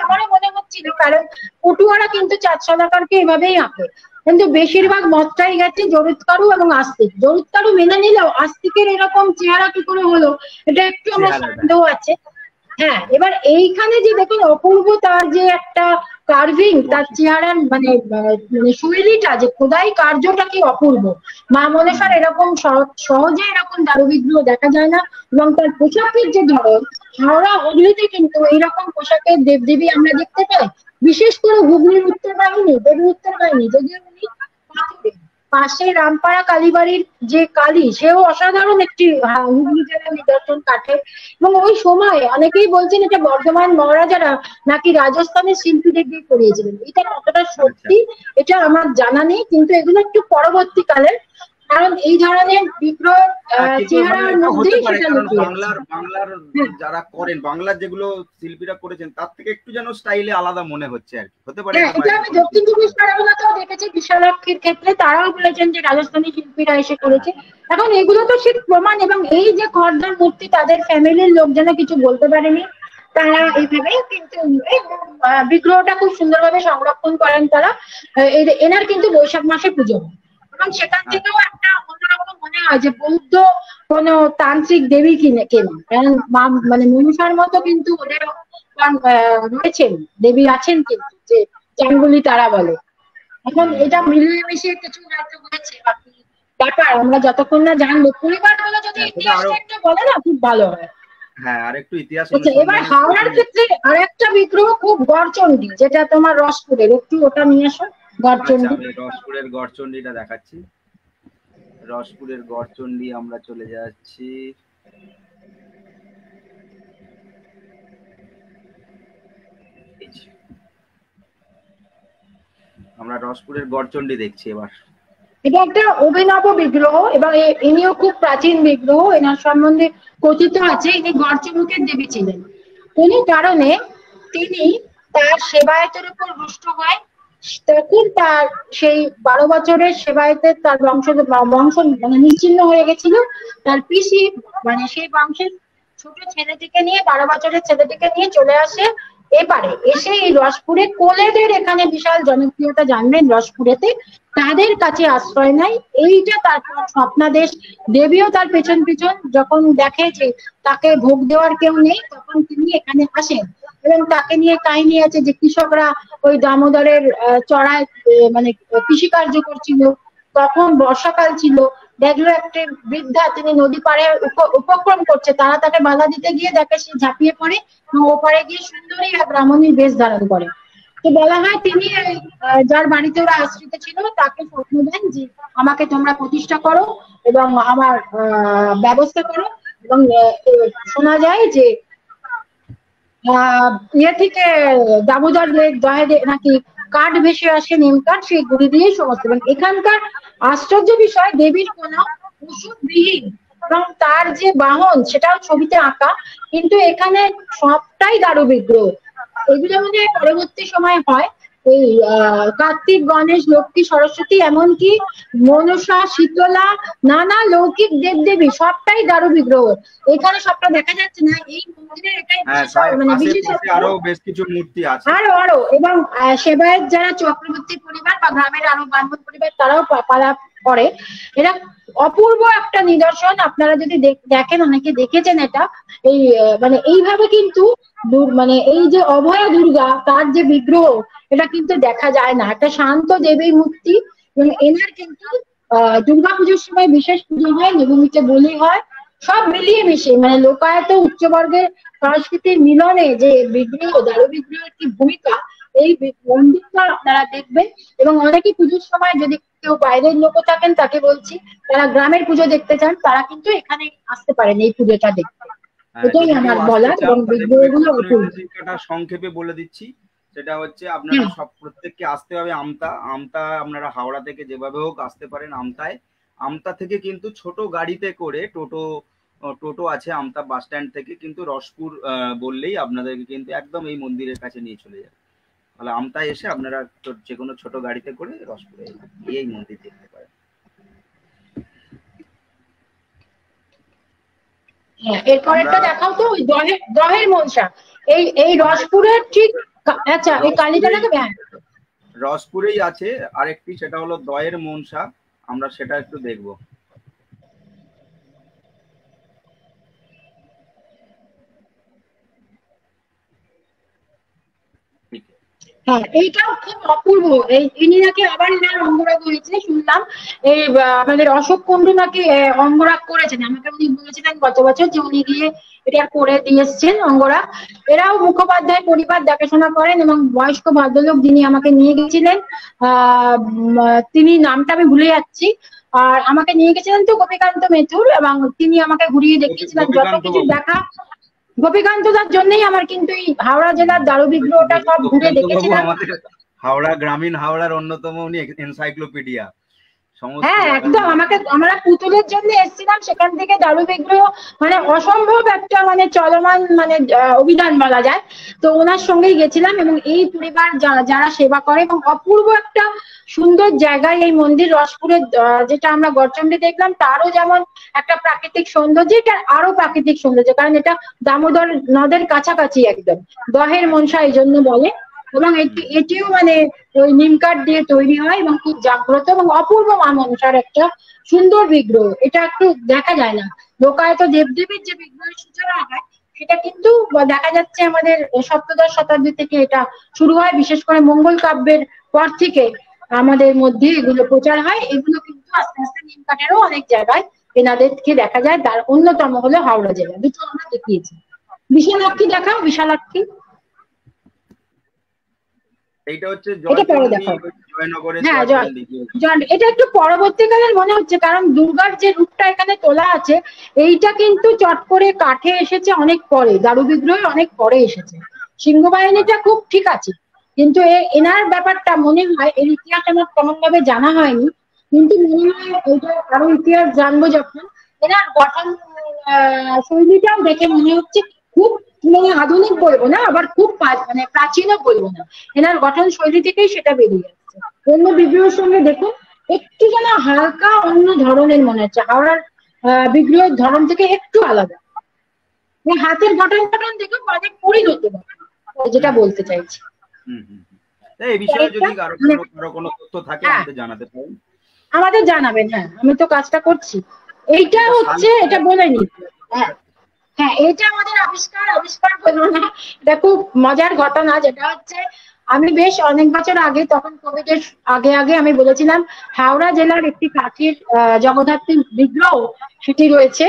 আমারও মনে হচ্ছিল, কারণ পটুয়ারা কিন্তু চাঁদ সদাগরকে এভাবেই আঁকে, কিন্তু বেশিরভাগ মতটাই গেছে জরুৎকারু এবং আস্তিক। জরুৎকারু মেনে নিলেও আস্তিকের এরকম চেহারা কি করে হলো, এটা একটু আমার সন্দেহ আছে। হ্যাঁ, এবার এইখানে যে দেখুন অপূর্ব তার যে একটা কার্ভিং, তার চেহারার মানে শৈলীটা, যে খোদাই কার্যটা কি অপূর্ব। মা মনসার এরকম সহজে এরকম দারু বিগ্রহ দেখা যায় না। এবং তার পোশাকের যে ধরন, হাওড়া হুগলিতে কিন্তু এইরকম পোশাকের দেবদেবী আমরা দেখতে পাই। বিশেষ করে হুগলির উত্তর বাহিনী, দেবী উত্তর বাহিনী, যদিও উনি পাথরের, পাশে রামপাড়া কালীবাড়ির যে কালী, সেও অসাধারণ একটি হুগলি জেলার নিদর্শন কাঠের। এবং ওই সময় অনেকেই বলছেন এটা বর্ধমান মহারাজারা নাকি রাজস্থানের শিল্পীদের দিয়ে করিয়েছিলেন। এটা কতটা আচ্ছা সত্যি এটা আমার জানা নেই, কিন্তু এগুলো একটু পরবর্তীকালের, কারণ এই ধরনের বিগ্রহ কিন্তু মানে চেহারার এটা হতে মধ্যেই পারে, সেটা কারণ লুকিয়ে আছে। বাংলার হ্যাঁ, যারা করেন, বাংলার যেগুলো শিল্পীরা করেছেন তার থেকে একটু যেন স্টাইলে আলাদা মনে হচ্ছে আর কি, হতে পারে হ্যাঁ, এটা এটা আমি মাইক্রোফোন। দক্ষিণ চব্বিশ পরগনাতেও দেখেছি, বিশালাক্ষীর ক্ষেত্রে তারাও বলেছেন যে রাজস্থানী শিল্পীরা এসে হ্যাঁ করেছে। এখন এগুলো তো ঠিক প্রমাণ, এবং এই যে খড়দার মূর্তি তাদের ফ্যামিলির লোকজনে কিছু বলতে পারেনি, তারা এইভাবেই কিন্তু এই, বিগ্রহটা খুব সুন্দরভাবে সংরক্ষণ করেন তারা। এনার কিন্তু বৈশাখ মাসে পুজো হয়, এবং সেখান আচ্ছা থেকেও একটা অন্যরকম মনে হয় যে বৌদ্ধ কোন তান্ত্রিক দেবী কিনে কেনা, কারণ মানে মনুষার মতো কিন্তু ওদেরও রয়েছেন, দেবী আছেন কিন্তু, যে চাঙ্গুলি তারা বলে। এখন এটা হুম। মিলিয়ে মিশিয়ে কিছু হয়তো হয়েছে, বাকি ব্যাপার আমরা যতক্ষণ না জানবো, পরিবারগুলো যদি হ্যাঁ সেটা আরো, ইতিহাসটা একটু বলে না, খুব ভালো হয়। হ্যাঁ আর একটু ইতিহাস আচ্ছা, এবার অনুসন্ধানের হাওড়ার প্রয়োজন আছে। ক্ষেত্রে আর একটা বিগ্রহ খুব গড়চণ্ডী, যেটা তোমার রসপুরের, একটু ওটা নিয়ে আসো, আচ্ছা গড়চণ্ডী। আমি রসপুরের গড়চণ্ডীটা দেখাচ্ছি। রসপুরের গড়চণ্ডী আমরা চলে যাচ্ছি। এই যে, আমরা রসপুরের গড়চণ্ডী দেখছি এবার। এটা একটা অভিনব বিগ্রহ, এবং ইনিও খুব প্রাচীন বিগ্রহ। এনার সম্বন্ধে কথিত আছে ইনি গড়চমুখের দেবী ছিলেন। কোন কারণে তিনি তার সেবায়েতের উপর রুষ্ট হয়, তখন তার সেই 12 বছরের সেবায়েতের তার বংশ মানে নিশ্চিহ্ন হয়ে গেছিল। তার পিসি মানে সেই বংশের ছোট ছেলেটিকে নিয়ে, 12 বছরের ছেলেটিকে নিয়ে চলে আসে এপারে, এসে এই রসপুরে কোলেদের এখানে বিশাল জনপ্রিয়তা জানবেন রসপুরেতে, তাদের কাছে আশ্রয় নেয়। এইটা তারপর স্বপ্নাদেশ দেবীও তার পেছন পেছন যখন দেখে যে তাকে ভোগ দেওয়ার কেউ নেই, তখন তিনি এখানে আসেন। এবং তাকে নিয়ে কাহিনী আছে যে কৃষকরা ওই দামোদরের চড়ায় মানে কৃষিকার্য করছিল, তখন বর্ষাকাল ছিল, দেখলো একটা বৃদ্ধা তিনি নদী পাড়ে উপক্রম করছে, তারা তাকে বাধা দিতে গিয়ে দেখে সে ঝাঁপিয়ে পড়ে এবং ওপারে গিয়ে সুন্দরী এক ব্রাহ্মণীর বেশ ধারণ করে। তো বলা হয় তিনি যার বাড়িতে ওরা আশ্রিত ছিল তাকে স্বপ্ন দেন যে আমাকে তোমরা প্রতিষ্ঠা করো এবং আমার ব্যবস্থা করো। এবং শোনা যায় যে ইয়ে থেকে দামোদর লেক দহে নাকি কাঠ ভেসে আসে, নিম কাঠ, সেই গুড়ি দিয়েই সমস্ত। এবং এখানকার আশ্চর্য বিষয়, দেবীর কোনো ওষুধবিহীন, এবং তার যে বাহন সেটাও ছবিতে আঁকা, কিন্তু এখানে সবটাই দারু বিগ্রহ। এগুলো মানে পরবর্তী সময় হয়, এই কার্তিক, গণেশ, লক্ষ্মী, সরস্বতী, এমনকি মনসা, শীতলা, নানা লৌকিক দেবদেবী সবটাই দারু বিগ্রহ। এখানে সবটা দেখা যাচ্ছে না, এই মন্দিরের এটাই হ্যাঁ বিশেষ মানে পাশে পাশে বিশেষত্ব। আরো বেশ কিছু মূর্তি আছে। আরো আরো, এবং সেবায়েত যারা চক্রবর্তী পরিবার বা গ্রামের আরো ব্রাহ্মণ পরিবার, তারাও পালা করে। এরা অপূর্ব একটা নিদর্শন, আপনারা যদি দেখেন, অনেকে দেখেছেন এটা। এই মানে এইভাবে কিন্তু মানে এই যে অভয়া দুর্গা তার যে বিগ্রহ, এটা কিন্তু দেখা যায় না, একটা শান্ত দেবীর মূর্তি। এবং এনার কিন্তু দুর্গাপুজোর সময় বিশেষ পুজো হয়, নবমীতে বলি হয়, সব মিলিয়ে মিশিয়ে মানে লোকায়ত উচ্চবর্গের সংস্কৃতির মিলনে যে বিগ্রহ, দারু বিগ্রহের কি ভূমিকা, এই মন্দিরটা আপনারা দেখবেন। এবং অনেকে পুজোর সময়, যদি কেউ বাইরের লোকও থাকেন তাকে বলছি, তারা গ্রামের পুজো দেখতে চান, তারা কিন্তু এখানে আসতে পারেন এই পুজোটা দেখতে। এটাই যদি কেউ আমার আসতে বলার, এবং চান তাদেরকে একটু বিগ্রহগুলো অপূর্ব। প্রণালীটা সংক্ষেপে বলে দিচ্ছি। সেটা হচ্ছে আপনারা হ্যাঁ, সব প্রত্যেককে আসতে হবে আমতা। আমতা আপনারা হাওড়া থেকে যেভাবে হোক আসতে পারেন আমতায়। আমতা থেকে কিন্তু ছোট গাড়িতে করে টোটো আছে আমতা বাস স্ট্যান্ড থেকে, কিন্তু রসপুর বললেই আপনাদেরকে কিন্তু একদম এই মন্দিরের কাছে নিয়ে চলে যাবে। তাহলে আমতায় এসে আপনারা যে কোনো ছোট গাড়িতে করে রসপুরে গিয়ে এই মন্দির দেখতে পারেন। হ্যাঁ, আমরা এরপরেরটা দেখাও তো, ওই দহের মনসা, এই এই আমরা রসপুরের ঠিক আচ্ছা, এই কালীটা রসপুরেই দেখাবে। হ্যাঁ, রসপুরেই আছে আরেকটি, সেটা হলো দয়ের মনসা। আমরা সেটা একটু দেখবো। হ্যাঁ, এইটাও খুব অপূর্ব। ইনি নাকি আবার এনার অঙ্গরাগ হয়েছে শুনলাম। এই আমাদের অশোক কুন্ডু নাকি অঙ্গরাগ করেছেন, আমাকে উনি বলেছিলেন গত বছর যে উনি গিয়ে এটা করে দিয়ে এসছেন অঙ্গরাগ। এরাও মুখোপাধ্যায় পরিবার দেখাশোনা করেন এবং বয়স্ক ভদ্রলোক যিনি আমাকে নিয়ে গেছিলেন, তিনি নামটা আমি ভুলে যাচ্ছি, আর আমাকে নিয়ে গেছিলেন তো গোপীকান্ত মেথুর, এবং তিনি আমাকে ঘুরিয়ে দেখিয়েছিলেন যত গোপীকান্ত কিছু বাবু। দেখা। গোপীকান্ত দার জন্যই আমার কিন্তু এই হাওড়া জেলার দারু বিগ্রহটা সব ঘুরে গোপীকান্ত বাবু দেখেছিলাম। আমাদের হাওড়া, গ্রামীণ হাওড়ার অন্যতম উনি এনসাইক্লোপিডিয়া, সমস্ত হ্যাঁ, জায়গার একদম। আমরা পুতুলের জন্য এসেছিলাম, সেখান থেকে দারু বিগ্রহ মানে অসম্ভব একটা মানে চলমান মানে অভিযান বলা যায়। তো ওনার সঙ্গেই গেছিলাম, এবং এই পরিবার যারা সেবা করে, এবং অপূর্ব একটা সুন্দর জায়গায় এই মন্দির রসপুরের, যেটা আমরা গড়চণ্ডী দেখলাম তারও যেমন একটা প্রাকৃতিক সৌন্দর্য, এটা আরো প্রাকৃতিক সৌন্দর্য, কারণ এটা দামোদর নদের কাছাকাছি একদম, দহের মনসা এই জন্য বলে। এবং এটিও মানে ওই নিম কাঠ দিয়ে তৈরি হয়, এবং খুব জাগ্রত এবং অপূর্ব মা মনসার একটা সুন্দর বিগ্রহ। এটা একটু দেখা যায় না। লোকায়ত দেবদেবীর যে বিগ্রহের সূচনা হয় সেটা কিন্তু দেখা যাচ্ছে আমাদের সপ্তদশ শতাব্দী থেকে এটা শুরু হয়, বিশেষ করে মঙ্গল কাব্যের পর থেকে আমাদের মধ্যে এগুলো প্রচার হয়। এগুলো কিন্তু আস্তে আস্তে নিম কাঠেরও অনেক জায়গায় এনাদেরকে দেখা যায়। তার অন্যতম হলো হাওড়া জেলা, দুটো আমরা দেখিয়েছি। বিশালাক্ষী দেখাও, বিশালাক্ষী। এইটা হচ্ছে এটা পরে জয়চণ্ডী, দেখাও। জয়নগরের হ্যাঁ, জয়চণ্ডী। এটা একটু পরবর্তীকালের মনে হচ্ছে, কারণ দুর্গার যে রূপটা এখানে তোলা আছে এইটা কিন্তু চট করে কাঠে এসেছে অনেক পরে, দারু বিগ্রহ অনেক পরে এসেছে। সিংহবাহিনীটা খুব ঠিক আছে, কিন্তু এনার ব্যাপারটা মনে হয়, এর ইতিহাস আমার তেমন ভাবে জানা হয়নি, কিন্তু মনে হয় এইটা আরো ইতিহাস জানবো যখন। এনার গঠন শৈলীটাও দেখে মনে হচ্ছে খুব মানে আধুনিক বলবো না, আবার খুব মানে প্রাচীনও বলবো না। এনার গঠন শৈলী থেকেই সেটা বেরিয়ে যাচ্ছে। অন্য বিগ্রহের সঙ্গে দেখুন একটু যেন হালকা অন্য ধরনের মনে হচ্ছে, হাওড়ার বিগ্রহের ধরন থেকে একটু আলাদা। হাতের গঠন গঠন দেখুন অনেক পরিণত, যেটা বলতে চাইছি। এই বিষয়ে যদি কারো কোনো তথ্য থাকে হ্যাঁ, আমাদের জানাতে পারেন। আমাদের জানাবেন। হ্যাঁ, আমি তো কাজটা করছি। এইটা হচ্ছে, এটা বলে নি। হ্যাঁ, হ্যাঁ, এটা আমাদের আবিষ্কার বলবো না, এটা খুব মজার ঘটনা। যেটা হচ্ছে, আমি বেশ অনেক বছর আগে, তখন কোভিড এর আগে আগে আমি বলেছিলাম হাওড়া জেলার একটি কাঠের জগদ্ধাত্রী বিগ্রহ সেটি রয়েছে,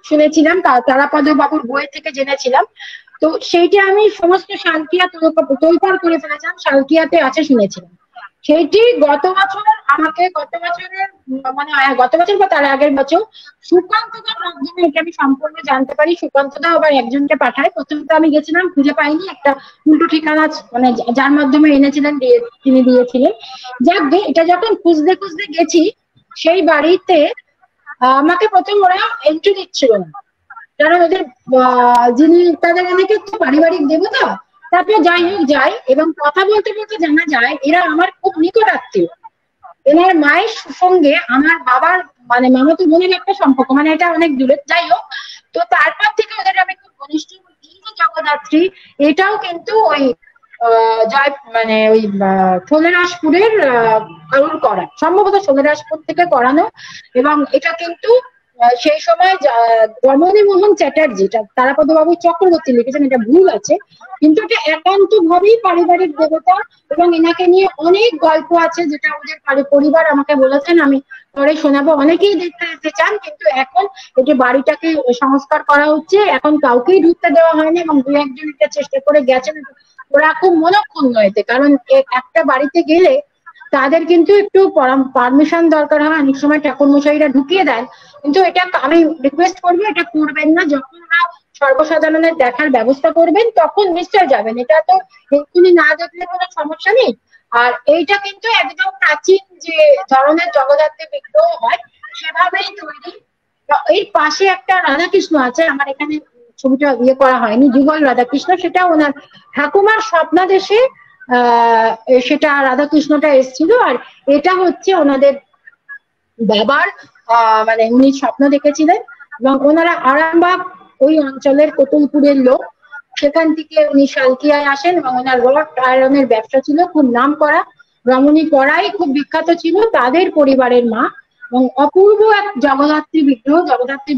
শুনেছিলাম তারাপদ বাবুর বই থেকে জেনেছিলাম। তো সেইটা আমি সমস্ত সালকিয়া তোলপাড় করে ফেলেছিলাম, সালকিয়াতে আছে শুনেছিলাম। সেইটি গত বছরের মানে গত বছর বা তার আগের বছর সুকান্তদার মাধ্যমে এটা আমি সম্পূর্ণ জানতে পারি। সুকান্তদা আবার একজনকে পাঠায়। প্রথমে তো আমি গেছিলাম, খুঁজে পাইনি, একটা উল্টো ঠিকানা মানে যার মাধ্যমে এনেছিলেন তিনি দিয়েছিলেন। যাক গে, এটা যখন খুঁজতে খুঁজতে গেছি সেই বাড়িতে, আমাকে প্রথম ওরা এন্ট্রি দিচ্ছিল না, কারণ ওদের যিনি তাদের অনেকে তো পারিবারিক দেবতা। তারপরে যাই হোক যাই, এবং কথা বলতে বলতে জানা যায় এরা আমার খুব নিকট আত্মীয়। এনার মায়ের সঙ্গে আমার বাবার মানে মামাতো বোনের একটা সম্পর্ক, মানে এটা অনেক দূরে। যাই হোক, তো তারপর থেকে ওদের আমি খুব ঘনিষ্ঠ। এই যে জগদ্ধাত্রী, এটাও কিন্তু ওই জয় মানে ওই ষোলেরাশপুরের কারুর করা, সম্ভবত ষোলেরাশপুর থেকে করানো। এবং এটা কিন্তু সেই সময় রমণী মোহন চ্যাটার্জি, তারাপদ বাবু চক্রবর্তী লিখেছেন, এটা ভুল আছে, কিন্তু এটা একান্ত ভাবেই পারিবারিক দেবতা। এবং এনাকে নিয়ে অনেক গল্প আছে, যেটা ওদের পরিবার আমাকে বলেছেন, আমি পরে শোনাবো। অনেকেই দেখতে যেতে চান, কিন্তু এখন এটি বাড়িটাকে সংস্কার করা হচ্ছে, এখন কাউকেই ঢুকতে দেওয়া হয়নি, এবং দু একজন এটা চেষ্টা করে গেছেন। ওরা খুব মনক্ষুণ্ণ এতে, কারণ একটা বাড়িতে গেলে তাদের কিন্তু একটু পারমিশন দরকার হয়, অনেক সময় ঠাকুর মশাইরা ঢুকিয়ে দেন। কিন্তু এটা আমি রিকোয়েস্ট করবো, এটা করবেন না। যখন ওরা সর্বসাধারণের দেখার ব্যবস্থা করবেন তখন নিশ্চয় যাবেন, এটা তো এক্ষুনি না দেখলে কোনো সমস্যা নেই। আর এইটা কিন্তু একদম প্রাচীন যে ধরনের জগদ্ধাত্রী বিগ্রহ হয় সেভাবেই তৈরি। এর পাশে একটা রাধাকৃষ্ণ আছে, আমার এখানে ছবিটা করা হয়নি, যুগল রাধাকৃষ্ণ, সেটা ওনার ঠাকুমার স্বপ্নাদেশে সেটা রাধাকৃষ্ণটা এসেছিল। আর এটা হচ্ছে ওনাদের বাবার মানে উনি স্বপ্ন দেখেছিলেন, এবং ওনারা আরামবাগ ওই অঞ্চলের কোতুলপুরের লোক। সেখান থেকে উনি সালকিয়ায় আসেন, এবং ওনার রড আয়রনের ব্যবসা ছিল, খুব নাম করা। রমণী কড়াই খুব বিখ্যাত ছিল তাদের পরিবারের মা। এবং অপূর্ব এক জগদ্ধাত্রী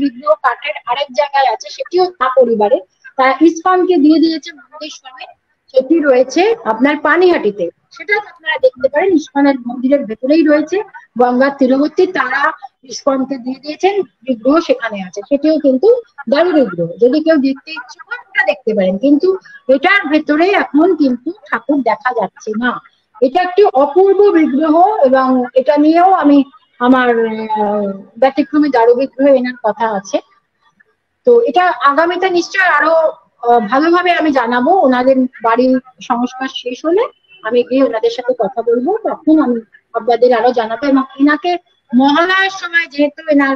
বিগ্রহ কাঠের আরেক জায়গায় আছে, সেটিও তা পরিবারের। তারা ইসকনকে দিয়ে দিয়েছে মন্দির সমেত। সেটি রয়েছে আপনার পানিহাটিতে, সেটা আপনারা দেখতে পারেন। ইস্কনের মন্দিরের ভেতরেই রয়েছে, গঙ্গার তীরবর্তী, তারা ইস্কনকে দিয়ে দিয়েছেন, বিগ্রহ সেখানে আছে, সেটিও কিন্তু দারু বিগ্রহ। যদি কেউ দেখতে ইচ্ছুক হয় ওটা দেখতে পারেন, কিন্তু এটার ভেতরে এখন কিন্তু ঠাকুর দেখা যাচ্ছে না। এটা একটি অপূর্ব বিগ্রহ, এবং এটা নিয়েও আমি আমার ব্যতিক্রমী দারু বিগ্রহ এনার কথা আছে। তো এটা আগামীতে নিশ্চয়ই আরো ভালোভাবে আমি জানাবো। ওনাদের বাড়ির সংস্কার শেষ হলে আমি গিয়ে ওনাদের সাথে কথা বলবো, তখন আমি আপনাদের আরো জানাবো। এবং এনাকে মহালয়ার সময়, যেহেতু এনার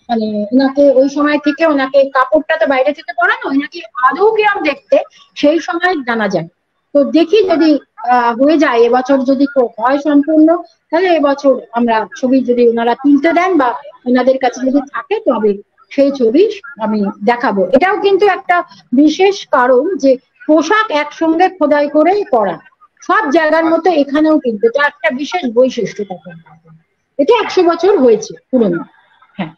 মানে এনাকে ওই সময় থেকে ওনাকে কাপড়টা তো বাইরে থেকে পরানো, এনাকে আদৌ কিরম দেখতে সেই সময় জানা যায়। তো দেখি যদি হয়ে যায় এবছর, যদি হয় সম্পূর্ণ, তাহলে এবছর আমরা ছবি যদি ওনারা তুলতে দেন বা ওনাদের কাছে যদি থাকে, তবে সেই ছবি আমি দেখাবো। এটাও কিন্তু একটা বিশেষ কারণ যে পোশাক একসঙ্গে খোদাই করেই করা, সব জায়গার মতো এখানেও কিন্তু এটা একটা বিশেষ বৈশিষ্ট্য থাকে। এটা 100 বছর হয়েছে পুরনো। হ্যাঁ,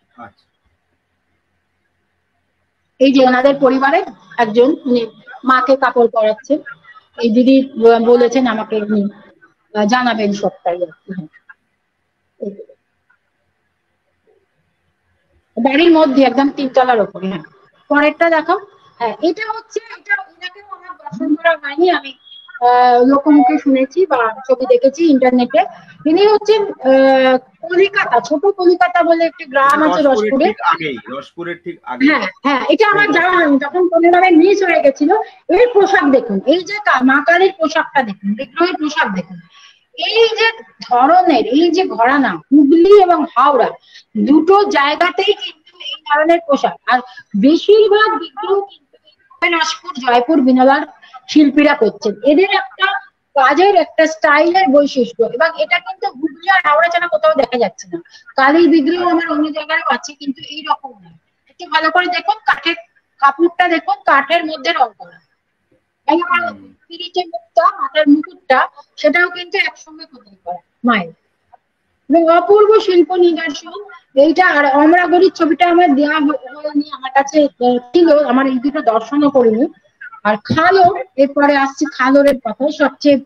এই যে ওনাদের পরিবারের একজন, উনি মাকে কাপড় পরাচ্ছেন, এই দিদি বলেছেন আমাকে, উনি জানাবেন সবটাই আর কি। হ্যাঁ, বাড়ির মধ্যে একদম 3 তলার উপরে। হ্যাঁ, পরেরটা দেখো। হ্যাঁ, এটা হচ্ছে, এটা এনাকেও আমার দর্শন করা হয়নি, আমি লোকমুখে শুনেছি বা ছবি দেখেছি ইন্টারনেটে। ইনি হচ্ছেন কলিকাতা, ছোট কলিকাতা বলে একটি গ্রাম আছে রসপুরে। রসপুরের ঠিক আগে। হ্যাঁ হ্যাঁ, এটা আমার যাওয়া হয়নি, তখন কোনোভাবে মিস হয়ে গেছিল। এর পোশাক দেখুন, এই যে মা কালীর পোশাকটা দেখুন, বিগ্রহের পোশাক দেখুন, এই যে ধরনের, এই যে ঘরানা, হুগলি এবং হাওড়া দুটো জায়গাতেই কিন্তু এই ধরনের পোশাক। আর বেশিরভাগ বিগ্রহ কিন্তু দিনাজপুর, জয়পুর, বিনলার শিল্পীরা করছেন। এদের একটা কাজের একটা স্টাইলের বৈশিষ্ট্য, এবং এটা কিন্তু হুগলি আর হাওড়া ছাড়া কোথাও দেখা যাচ্ছে না। কালীর বিগ্রহ আমার অন্য জায়গায়ও আছে, কিন্তু এইরকম না। একটু ভালো করে দেখুন, কাঠের কাপড়টা দেখুন, কাঠের মধ্যে রং করা, পিরিচের মুখটা, মাথার মুকুটটা, সেটাও কিন্তু একসঙ্গে খোদাই করা মায়ের। এবং অপূর্ব শিল্প নিদর্শন এইটা। আর অমরাগড়ির ছবিটা আমার দেওয়া হয়নি, আমার কাছে ছিল, আমার এই দুটো দর্শনও করিনি। আর খালোর, এরপরে আসছে খালোরের কথা, সবচেয়ে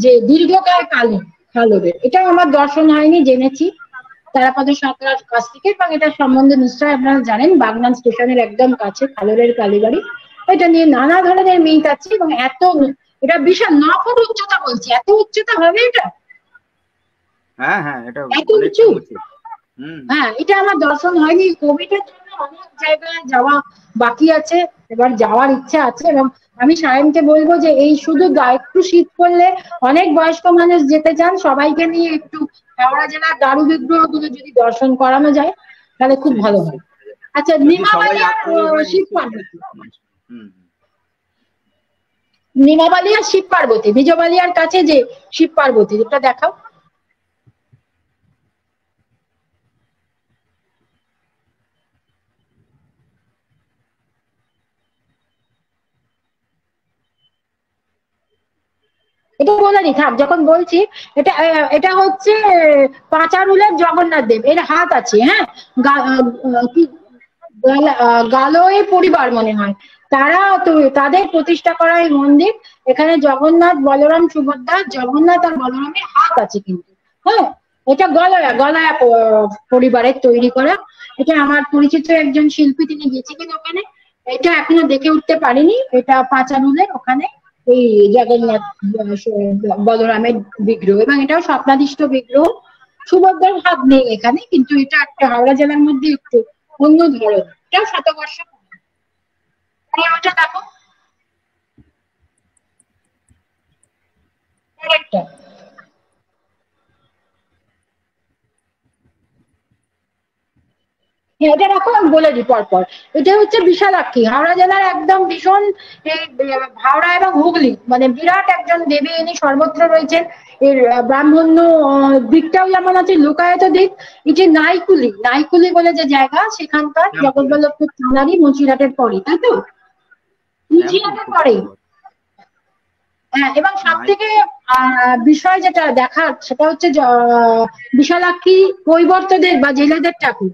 যে দীর্ঘকায় কালী, খালোরের, এটাও আমার দর্শন হয়নি, জেনেছি তারাপদ সরকার কাছ থেকে। এবং এটার সম্বন্ধে নিশ্চয়ই আপনারা জানেন, বাগনান স্টেশনের একদম কাছে খালোরের কালীবাড়ি। এটা নিয়ে নানা ধরনের মিথ আছে, এবং এটা বিশাল 9 ফুট উচ্চতা বলছে। এত উচ্চতা হবে এটা? হ্যাঁ হ্যাঁ, এটা এত উঁচু? হ্যাঁ, এটা আমার দর্শন হয়নি। কোভিডের জন্য অনেক জায়গায় যাওয়া বাকি আছে, এবার যাওয়ার ইচ্ছা আছে। এবং আমি সায়নকে বলবো যে এই শুধু একটু শীত পড়লে অনেক বয়স্ক মানুষ যেতে চান, সবাইকে নিয়ে একটু হাওড়া জেলার দারু বিগ্রহ গুলো যদি দর্শন করানো যায় তাহলে খুব ভালো হয়। আচ্ছা, নিমাবালিয়া শিব পার্বতী, নিমাবালিয়া শিব পার্বতী, বিজবালিয়ার কাছে যে শিব পার্বতী, এটা দেখাও। এটা বলারই থাক, যখন বলছি। এটা এটা হচ্ছে পাঁচারুলের জগন্নাথ দেব, এর হাত আছে। হ্যাঁ, কি গালোয় পরিবার মনে হয়, তারা তো তাদের প্রতিষ্ঠা করা এই মন্দির। এখানে জগন্নাথ, বলরাম, সুভদ্রা, জগন্নাথ আর বলরামের হাত আছে কিন্তু। হ্যাঁ, এটা গলয়া গলয়া পরিবারের তৈরি করা। এটা আমার পরিচিত একজন শিল্পী, তিনি গেছিলেন ওখানে। এটা এখনো দেখে উঠতে পারিনি, এটা পাঁচারুলের ওখানে এই জগন্নাথ বলরামের বিগ্রহ, এবং এটাও স্বপ্নাদিষ্ট বিগ্রহ। সুভদ্রার হাত নেই এখানে, কিন্তু এটা একটা হাওড়া জেলার মধ্যে একটু অন্য ধরনের, এটাও শতবর্ষ। ওটা দেখো, আরেকটা। এটা রাখো, আমি বলে দিই পরপর। এটা হচ্ছে বিশালাক্ষী, হাওড়া জেলার একদম ভীষণ, এই হাওড়া এবং হুগলি মানে বিরাট একজন দেবী, ইনি সর্বত্র রয়েছেন। এর ব্রাহ্মণ্য দিকটাও যেমন আছে, লোকায়ত দিক। এই যে নাইকুলি, নাইকুলি বলে যে জায়গা, সেখানকার জগৎবল্লভপুর থানারই, মুচিরহাটের পরে, তাই তো? মুচিরহাটের পরে। হ্যাঁ, এবং সব থেকে বিষয় যেটা দেখার, সেটা হচ্ছে বিশালাক্ষী কৈবর্তদের বা জেলেদের ঠাকুর।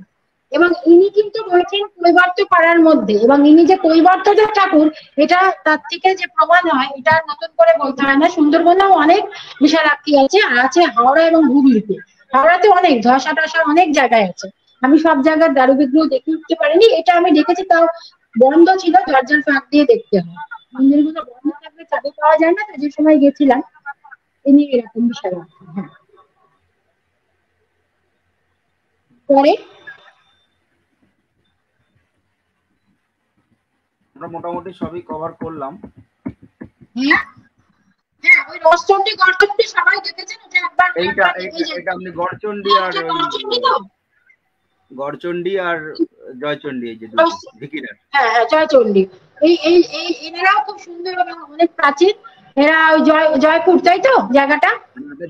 এবং ইনি কিন্তু রয়েছেন কৈবর্ত পাড়ার মধ্যে, এবং ইনি যে কৈবর্তদের ঠাকুর এটা তার থেকে যে প্রমাণ হয় এটা আর নতুন করে বলতে হয় না। সুন্দরবনেও অনেক বিশালাক্ষী আছে, আর আছে হাওড়া এবং হুগলিতে। হাওড়াতে অনেক ধসা টসা অনেক জায়গায় আছে। আমি সব জায়গার দারু বিগ্রহ দেখে উঠতে পারিনি, এটা আমি দেখেছি, তাও বন্ধ ছিল, দরজার ফাঁক দিয়ে দেখতে হয়। মন্দিরগুলো বন্ধ থাকলে চাবি পাওয়া যায় না, তো যে সময় গেছিলাম ইনি এরকম বিশালাক্ষী। হ্যাঁ, পরে আমরা মোটামুটি সবই কভার করলাম। হ্যাঁ, হ্যাঁ, ওই রসচণ্ডী গড়চণ্ডী সবাই দেখেছেন, ওটা একবার এইটা একবার এইটা এই যে এটা আপনি গড়চণ্ডী আর এটা ওই গড়চণ্ডী তো, গড়চণ্ডী আর জয়চণ্ডী, এই যে দুটো ঝিকিরার। হ্যাঁ হ্যাঁ, জয়চণ্ডী। এই এই এই এনারাও খুব সুন্দর এবং অনেক প্রাচীন। এরা ওই জয়পুর, তাই তো জায়গাটা?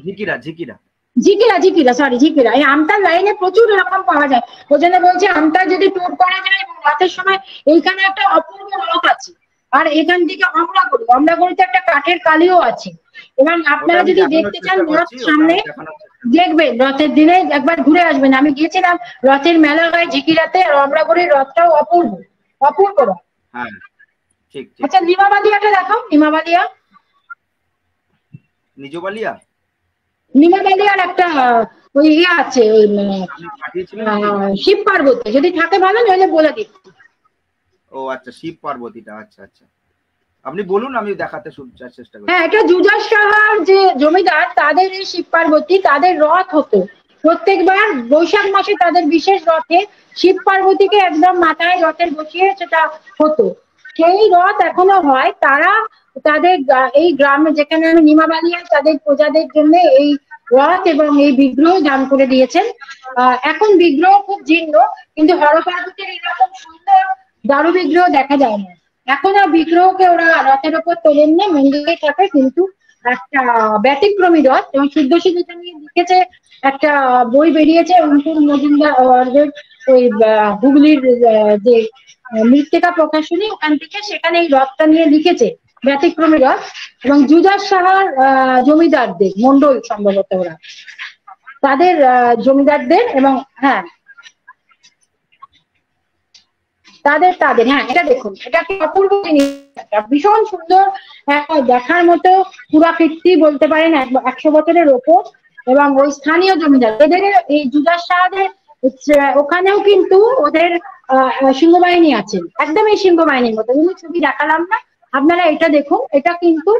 ঝিকিরা ঝিকিরা। ঝিকিরা, ঝিকিরা, সরি, ঝিকিরা। এই আমতার লাইনে প্রচুর এরকম পাওয়া যায়। ওই জন্য বলছি আমতার যদি ট্যুর করা যায় এবং রাতের সময়, এইখানে একটা অপূর্ব রথ আছে। আর এখান থেকে অমরাগড়িতে একটা কাঠের কালিও আছে। এবং ওটা আপনারা আমি যদি দেখানোর দেখতে চান চেষ্টা রথ করছি, ওটা সামনে আমি দেখানোর চেষ্টা করছি। দেখবেন, রথের দিনে একবার ঘুরে আসবেন। আমি গিয়েছিলাম, রথের মেলা হয় ঝিকিরাতে, আর অমরাগড়ির রথটাও অপূর্ব, অপূর্ব রথ। হ্যাঁ, ঠিক ঠিক আচ্ছা, ঠিক। নিমাবালিয়াটা দেখাও, নিমাবালিয়া। নিজবালিয়া নিমাবালিয়ার একটা ওই ইয়ে আছে, ওই আপনি পাঠিয়েছিলেন কি? শিব পার্বতী, যদি থাকে ভালো, নইলে বলে দিচ্ছি। ও আচ্ছা, শিব পার্বতীটা, আচ্ছা আচ্ছা, আপনি বলুন, আমি দেখাতে চেষ্টা হ্যাঁ, করছি। এটা জুজার সাহার যে জমিদার, তাদের এই শিব পার্বতী, তাদের রথ হতো প্রত্যেকবার বৈশাখ মাসে, তাদের বিশেষ রথে শিব পার্বতীকে একদম মাথায় রথের বসিয়ে সেটা হতো। সেই রথ এখনো হয়। তারা তাদের এই গ্রামে, যেখানে আমি নিমাবালিয়া, তাদের প্রজাদের জন্য এই রথ এবং এই বিগ্রহ দান করে দিয়েছেন। এখন বিগ্রহ খুব জীর্ণ, কিন্তু হরপার্বতীর এরকম সুন্দর দারু বিগ্রহ দেখা যায় না। এখন আর বিগ্রহকে ওরা রথের ওপর তোলেন না, মন্দিরে থাকে, কিন্তু একটা ব্যতিক্রমী রথ। এবং শুদ্ধশী যেটা নিয়ে লিখেছে, একটা বই বেরিয়েছে অঙ্কুর মজুমদার ওই হুগলির যে মৃত্তিকা প্রকাশনী, ওখান থেকে, সেখানে এই রথটা নিয়ে লিখেছে, ব্যতিক্রমী রথ। এবং জুজার সাহার জমিদারদের মন্ডল সম্ভবত ওরা, তাদের জমিদারদের, এবং হ্যাঁ তাদের হ্যাঁ, এটা দেখুন, এটা কি অপূর্ব জিনিস, একটা ভীষণ সুন্দর, দেখার মতো পুরাকীর্তি বলতে পারেন, 100 বছরের ওপর। এবং ওই স্থানীয় জমিদার এদের, এই জুজার সাহাদের ওখানেও কিন্তু ওদের সিংহবাহিনী আছেন, একদম এই সিংহবাহিনীর মতো। কিন্তু ছবি দেখালাম না, আপনারা এটা দেখুন। এটা কিন্তু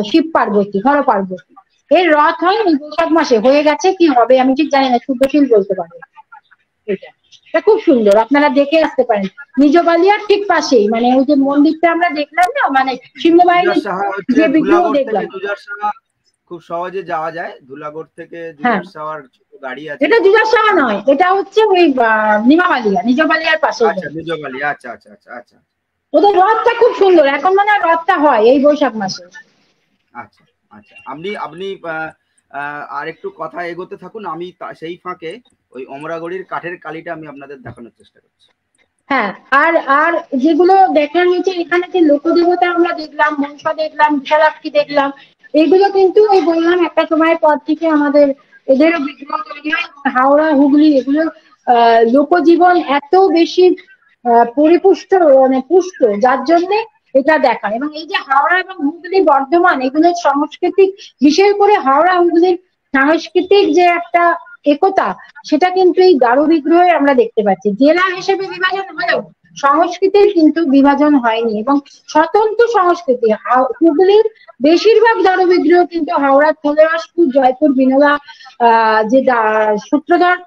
শিব পার্বতী, হর পার্বতী। এর রথ হয় এই বৈশাখ মাসে, হয়ে গেছে, কি হবে আমি ঠিক জানি না, শুদ্ধশীল বলতে পারবে। এটা খুব সুন্দর, আপনারা দেখে আসতে পারেন। নিজবালিয়ার ঠিক পাশেই, মানে ওই যে মন্দিরটা আমরা দেখলাম না, মানে জুজার সিংহবাহিনীর সাহা হচ্ছে যে বিগ্রহ ধুলাগড় থেকে, দেখলাম। জুজার সাহা খুব সহজে যাওয়া যায়। ধুলাগড় থেকে হ্যাঁ, জুজার সাহার ছোট গাড়ি আছে। এটা জুজারসাহা নয়, এটা হচ্ছে ওই নিমাবালিয়া, নিজবালিয়ার পাশেই। আচ্ছা, নিজবালিয়া, আচ্ছা আচ্ছা আচ্ছা আচ্ছা ওদের রথটা খুব সুন্দর, এখন মানে রথটা হয় এই বৈশাখ মাসে। আচ্ছা আচ্ছা। আপনি আপনি আর একটু কথা এগোতে থাকুন, আমি সেই ফাঁকে ওই অমরাগড়ির কাঠের কালিটা আমি আপনাদের দেখানোর চেষ্টা করছি। হ্যাঁ, আর আর যেগুলো দেখার হয়েছে, এখানে যে লোকদেবতা আমরা দেখলাম, মনসা দেখলাম, বিশালাক্ষী দেখলাম, এগুলো কিন্তু ওই বললাম একটা সময়ের পর থেকে আমাদের এদেরও বিগ্রহ তৈরি হয়। হাওড়া হুগলি এগুলো লোকজীবন এত বেশি পরিপুষ্ট, মানে পুষ্ট, যার জন্য এটা দেখা। এবং এই যে হাওড়া এবং হুগলি বর্ধমান, এগুলোর সাংস্কৃতিক, বিশেষ করে হাওড়া হুগলির সাংস্কৃতিক যে একটা একতা, সেটা কিন্তু এই দারু বিগ্রহে আমরা দেখতে পাচ্ছি। জেলা হিসেবে বিভাজন হলেও সংস্কৃতির কিন্তু বিভাজন হয়নি, এবং স্বতন্ত্র সংস্কৃতি। হুগলির বেশিরভাগ দারু বিগ্রহ কিন্তু হাওড়া, থলেরাসপুর, জয়পুর, বিনোলা যে সূত্রধর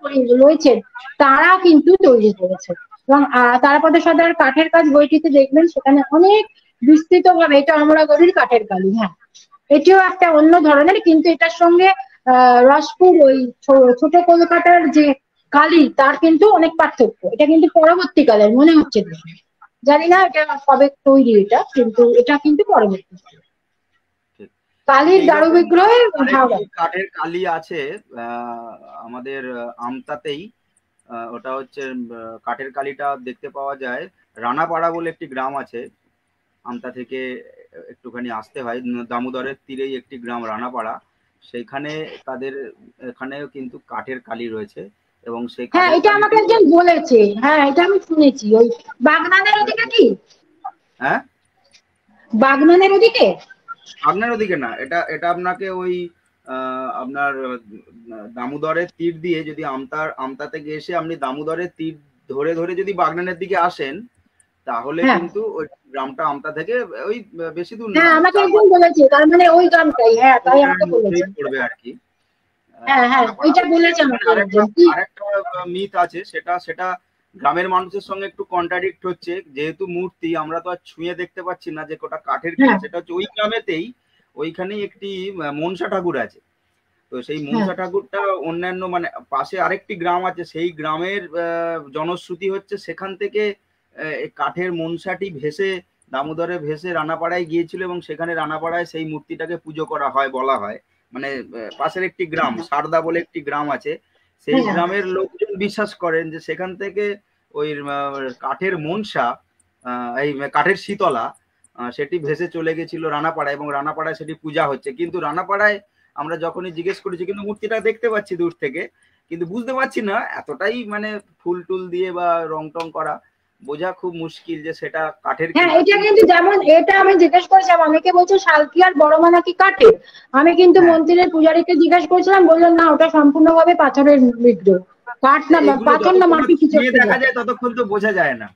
রয়েছেন, তারা কিন্তু তৈরি করেছে। এবং তারাপদ সর্দার কাঠের কাজ বইটিতে দেখবেন, সেখানে অনেক বিস্তৃত ভাবে, এটা অমরাগড়ির কাঠের কালি। হ্যাঁ, এটিও একটা অন্য ধরনের, কিন্তু এটার সঙ্গে রসপুর, ওই ছোট কলকাতার যে কালী, তার কিন্তু অনেক পার্থক্য। এটা কিন্তু পরবর্তীকালের মনে হচ্ছে দেখে, জানি না এটা কবে তৈরি, এটা কিন্তু এটা কিন্তু পরবর্তী কালীর দারু এইরকম বিগ্রহে আরেকটি হাওড়া। কাঠের কালি আছে আমাদের আমতাতেই। ওটা হচ্ছে কাঠের কালিটা দেখতে পাওয়া যায় রানাপাড়া বলে একটি গ্রাম আছে। আমতা থেকে একটুখানি আসতে হয়, দামোদরের তীরেই একটি গ্রাম রানাপাড়া। সেইখানে তাদের এখানেও কিন্তু কাঠের কালি রয়েছে। এবং সেই হ্যাঁ, এটা আমাকে একজন বলেছে। হ্যাঁ, এটা আমি শুনেছি। ওই বাগনানের ওদিকে কি? হ্যাঁ, বাগনানের ওদিকে? আপনার ওদিকে না, এটা এটা আপনাকে ওই আপনার দামোদরের তীর দিয়ে যদি আমতা থেকে এসে আপনি দামোদরের তীর ধরে ধরে যদি বাগনানের দিকে আসেন, তাহলে হ্যাঁ কিন্তু ওই গ্রামটা আমতা থেকে ওই বেশি দূর না, হ্যাঁ, আমাকে একজন 4-5 বলেছে, তার মানে ওই গ্রামটাই। হ্যাঁ, তাই আমাকে কিলোমিটারের বলেছে। মধ্যেই পড়বে আর কি। হ্যাঁ হ্যাঁ, রানাপাড়া। ওইটা বলেছে এখানে আমাকে আরেকটা একজন। কি? আরেকটা মিথ আছে, সেটা সেটা গ্রামের মানুষের সঙ্গে একটু কন্ট্রাডিক্ট হচ্ছে। যেহেতু মূর্তি আমরা তো আর ছুঁয়ে দেখতে পাচ্ছি না যে ওটা কাঠের কিনা, হ্যাঁ সেটা হচ্ছে ওই গ্রামেতেই ওইখানেই একটি মনসা ঠাকুর আছে। তো সেই হ্যাঁ মনসা ঠাকুরটা অন্যান্য মানে পাশে আরেকটি গ্রাম আছে, সেই গ্রামের জনশ্রুতি হচ্ছে সেখান থেকে এই কাঠের মনসাটি ভেসে দামোদরে ভেসে রানাপাড়ায় গিয়েছিল এবং সেখানে রানাপাড়ায় সেই মূর্তিটাকে পুজো করা হয় বলা হয়। মানে পাশের একটি গ্রাম সারদা বলে একটি গ্রাম আছে, সেই হ্যাঁ গ্রামের লোকজন বিশ্বাস করেন যে সেখান থেকে ওই কাঠের মনসা, এই কাঠের শীতলা, সেটি ভেসে চলে গেছিল রানাপাড়ায় এবং রানাপাড়ায় সেটি পূজা হচ্ছে। কিন্তু রানাপাড়ায় আমরা যখনই জিজ্ঞেস করেছি, কিন্তু মূর্তিটা দেখতে পাচ্ছি দূর থেকে, কিন্তু বুঝতে পারছি না এতটাই মানে ফুল টুল দিয়ে বা রং টং করা, বোঝা খুব মুশকিল যে সেটা কাঠের হ্যাঁ, কিনা। এটা কিন্তু যেমন এটা আমি জিজ্ঞেস করেছিলাম, অনেকে বলছে শালকি আর বড়মা নাকি কাঠের। আমি কিন্তু হ্যাঁ, মন্দিরের পূজারীকে জিজ্ঞেস করেছিলাম, বললেন না, ওটা সম্পূর্ণভাবে পাথরের বিগ্রহ। কাঠ না, এগুলো পাথর না যতক্ষণ না মাটি কিছু ছুঁয়ে একটা দেখা বটে। যায় ততক্ষণ তো বোঝা যায় না।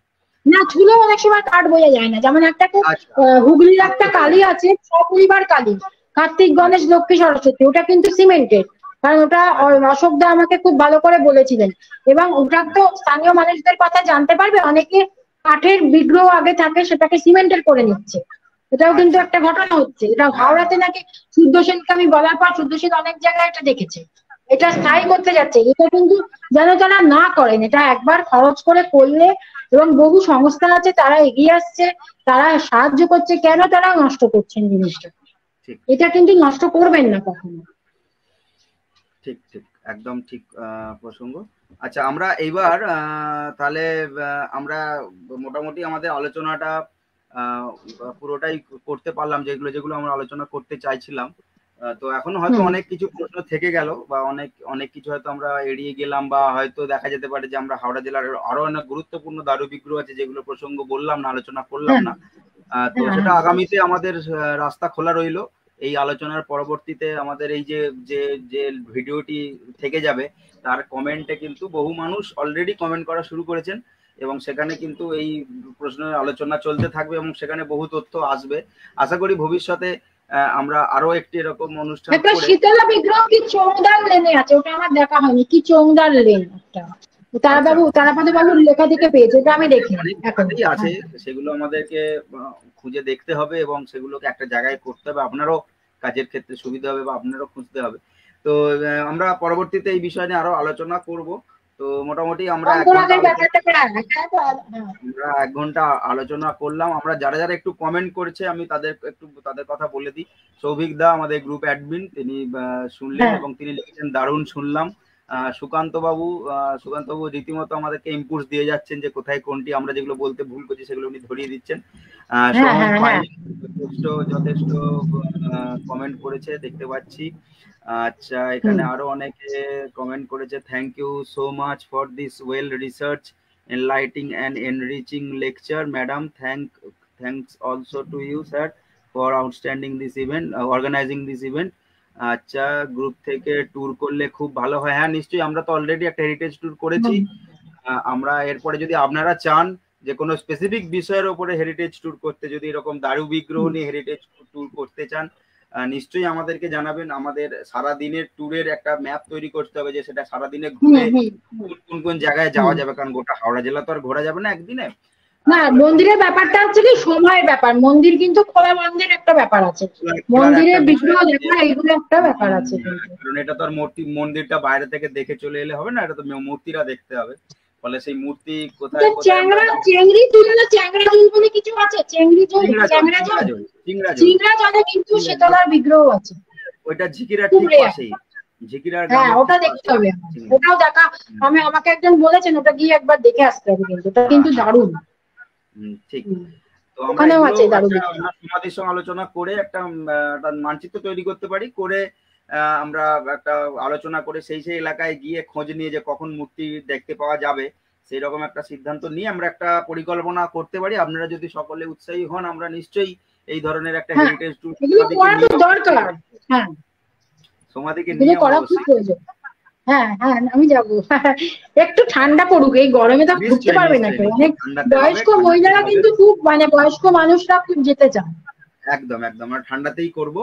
না, ছুলেও অনেক সময় কাঠ বোঝা যায় না। যেমন একটা আচ্ছা, হুগলির ছুঁলে একটা বোঝা কালী যায় না। আছে, সপরিবার কালী, কার্তিক গণেশ আচ্ছা, লক্ষ্মী সরস্বতী। ওটা কিন্তু সিমেন্টের। কারণ ওটা আচ্ছা, অশোক দা আমাকে খুব ভালো করে বলেছিলেন। এবং ওটা তো স্থানীয় মানুষদের কথা জানতে পারবে, অনেকে কাঠের বিগ্রহ আগে থাকে, সেটাকে সিমেন্টের করে নিচ্ছে। এটাও কিন্তু আচ্ছা। একটা ঘটনা হচ্ছে। এটা হ্যাঁ, হাওড়াতে নাকি শুদ্ধ সেনকে আমি বলার পর শুদ্ধ সেন অনেক জায়গায় এটা দেখেছে। এটা স্থায়ী হুম, করতে যাচ্ছে। এটা কিন্তু যেন তারা না করেন। এটা একবার খরচ করে করলে, এবং বহু সংস্থা আছে তারা এগিয়ে আসছে, তারা সাহায্য করছে, কেন তারা নষ্ট করছেন জিনিসটা? ঠিক, এটা কিন্তু নষ্ট করবেন না কখনো। ঠিক, ঠিক। একদম ঠিক প্রসঙ্গ। আচ্ছা, আমরা এইবার তাহলে আমরা মোটামুটি আমাদের আলোচনাটা আহ, পুরোটাই করতে পারলাম, যেগুলো যেগুলো আমরা আলোচনা করতে চাইছিলাম। তো এখনো হয়তো হুম অনেক কিছু প্রশ্ন থেকে গেল বা অনেক অনেক কিছু হয়তো আমরা এড়িয়ে গেলাম, বা হয়তো দেখা যেতে পারে যে আমরা হাওড়া জেলার আরো অনেক গুরুত্বপূর্ণ দারু বিগ্রহ আছে যেগুলো প্রসঙ্গ বললাম না, আলোচনা করলাম হ্যাঁ না। তো হ্যাঁ সেটা হ্যাঁ আগামীতে আমাদের রাস্তা খোলা রইলো। এই আলোচনার পরবর্তীতে আমাদের এই যে যে যে ভিডিওটি থেকে যাবে, তার কমেন্টে কিন্তু বহু মানুষ অলরেডি কমেন্ট করা শুরু করেছেন এবং সেখানে কিন্তু এই প্রশ্নের আলোচনা চলতে থাকবে এবং সেখানে বহু তথ্য আসবে। আশা করি ভবিষ্যতে আমরা আরো একটি এরকম অনুষ্ঠান একটা করে। শীতলা বিগ্রহ কি চৌদার লেনে আছে, ওটা আমার দেখা হয়নি। কি চৌদার লেন একটা, আচ্ছা, তারাপদ বাবুর লেখা থেকে পেয়েছে, এটা আমি দেখিনি অনেক এখন। জায়গাতেই আছে, হ্যাঁ সেগুলো আমাদেরকে খুঁজে দেখতে হবে এবং সেগুলোকে একটা জায়গায় করতে হবে, আপনারও কাজের ক্ষেত্রে সুবিধা হবে বা আপনারও খুঁজতে হবে। তো আমরা পরবর্তীতে এই বিষয় নিয়ে আরো আলোচনা করব। তো মোটামুটি আমরা এক ঘন্টা অন্তরাগের আলোচনা ব্যাপারটা প্রায় হ্যাঁ হ্যাঁ আমরা 1 ঘন্টা আলোচনা করলাম। আমরা যারা যারা একটু কমেন্ট করেছে আমি তাদের কথা বলে দিই। সৌভিক দা আমাদের গ্রুপ অ্যাডমিন, তিনি শুনলেন হ্যাঁ এবং তিনি লিখেছেন দারুণ শুনলাম। সুকান্ত বাবু রীতিমতো আমাদেরকে ইনপুটস দিয়ে যাচ্ছেন যে কোথায় কোনটি আমরা যেগুলো বলতে ভুল করছি সেগুলো উনি ধরিয়ে দিচ্ছেন। হ্যাঁ সোহম হ্যাঁ হ্যাঁ। ফাইন যথেষ্ট যথেষ্ট কমেন্ট করেছে দেখতে পাচ্ছি। আচ্ছা, হুম এখানে আরো অনেকে কমেন্ট করেছে। Thank you so much for this well research enlightening and enriching lecture, madam. Thanks also to you, sir, for outstanding this event, organizing this event. আচ্ছা, গ্রুপ থেকে ট্যুর করলে খুব ভালো হয়। হ্যাঁ, নিশ্চয়ই, আমরা তো অলরেডি একটা হেরিটেজ ট্যুর করেছি। হুম আমরা এরপরে যদি আপনারা চান যে কোনো স্পেসিফিক বিষয়ের উপরে হেরিটেজ ট্যুর করতে, যদি এরকম দারু বিগ্রহ হুম নিয়ে হেরিটেজ ট্যুর করতে চান, নিশ্চয়ই আমাদেরকে জানাবেন। আমাদের সারা দিনের ট্যুরের একটা ম্যাপ তৈরি করতে হবে যে সেটা সারাদিনে হুম ঘুরে হুম কোন কোন জায়গায় হুম। যাওয়া যাবে, কারণ গোটা হাওড়া জেলা তো আর ঘোরা যাবে না একদিনে। না, ফলে মন্দিরের ব্যাপারটা হচ্ছে কি সময়ের ব্যাপার। মন্দির কিন্তু খোলা মন্দির একটা ব্যাপার আছে, খোলার একটা মন্দিরের বিষয় বিগ্রহ আছে। দেখা এগুলো একটা ব্যাপার আছে কিন্তু। কারণ এটা তো আর মন্দিরটা বাইরে থেকে দেখে চলে এলে হবে না, এটা তো মূর্তিটা দেখতে হবে। ফলে সেই মূর্তি এটা কোথায় কোথায় আমরা চেংড়ি জল না চ্যাংড়া জল বলে কিছু আছে? চেংড়ি জল, চিংড়া জল, চ্যাংড়া জল, চিংড়া জল, চিংড়া জলে কিন্তু চিংড়া জল। শীতলার বিগ্রহ আছে। ওইটা ঝিকিরার খুব ঠিক রেয়ার। পাশেই, ঝিকিরার হ্যাঁ, গ্রামের ওটা ঠিক দেখতে পাশেই হবে আমার। চিংড়া। ওটাও দেখা। আমাকে একজন বলেছেন ওটা গিয়ে একবার দেখে আসতে হবে, কিন্তু ওটা হ্যাঁ, কিন্তু হ্যাঁ, দারুণ। ঠিক। হুম, তো আমরা ওখানেও এগুলো আছে দারুণ একটা বিগ্রহ। আমরা সমাধির সঙ্গে আলোচনা করে একটা মানচিত্র তৈরি করতে পারি, করে আমরা একটা আলোচনা করে সেই এলাকায় গিয়ে খোঁজ নিয়ে যে কখন মূর্তি দেখতে পাওয়া যাবে, সেই রকম একটা সিদ্ধান্ত নিয়ে আমরা একটা পরিকল্পনা করতে পারি। আপনারা যদি সকলে উৎসাহী হন, আমরা নিশ্চয়ই এই ধরনের একটা হেরিটেজ ট্যুর সমাধিকে নিয়ে হ্যাঁ হ্যাঁ আমি যাবো। একটু ঠান্ডা পড়ুক, এই গরমে তো ঘুরতে পারবে না কেউ। অনেক বয়স্ক মহিলারা কিন্তু খুব, মানে বয়স্ক মানুষরা খুব যেতে চান। একদম একদম আমরা ঠান্ডাতেই করব।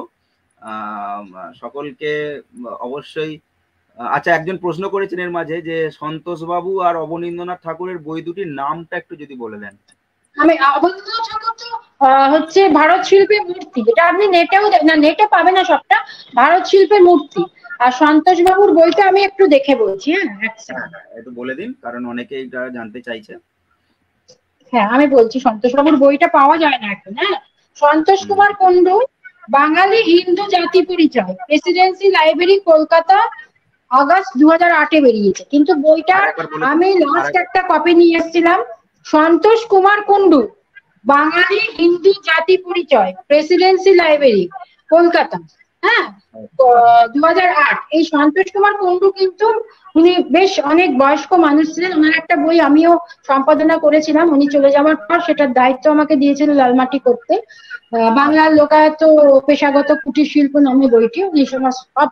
সকলকে অবশ্যই। আচ্ছা, একজন প্রশ্ন করেছেন এর মাঝে যে সন্তোষ বাবু আর অবনীন্দ্রনাথ ঠাকুরের বই দুটির নামটা একটু যদি বলে দেন। আমি অবনীন্দ্রনাথ ঠাকুর তো হচ্ছে ভারত শিল্পের মূর্তি, এটা আপনি নেটেও না, নেটে পাবে না সবটা, ভারত শিল্পের মূর্তি। আর সন্তোষ বাবুর বইটা আমি একটু দেখে বলছি। হ্যাঁ একটু বলে দিন, কারণ অনেকেই জানতে চাইছে। হ্যাঁ আমি বলছি, সন্তোষ বাবুর বইটা পাওয়া যায় না এখন। হ্যাঁ, সন্তোষ কুমার কুণ্ডু, বাঙালি হিন্দু জাতি পরিচয়, প্রেসিডেন্সি লাইব্রেরি, কলকাতা, আগস্ট 2008-এ বেরিয়েছে। কিন্তু বইটা আমি লাস্ট একটা কপি নিয়ে এসেছিলাম। সন্তোষ কুমার কুণ্ডু, বাঙালি হিন্দু জাতি পরিচয়, প্রেসিডেন্সি লাইব্রেরি, কলকাতা। হ্যাঁ, 2008। এই সন্তোষ কুমার কুণ্ডু কিন্তু উনি বেশ অনেক বয়স্ক মানুষ ছিলেন। ওনার একটা বই আমিও সম্পাদনা করেছিলাম, উনি চলে যাওয়ার পর সেটার দায়িত্ব আমাকে দিয়েছিল লালমাটি করতে। বাংলার লোকায়ত পেশাগত কুটির শিল্প নামে বইটি, উনি সব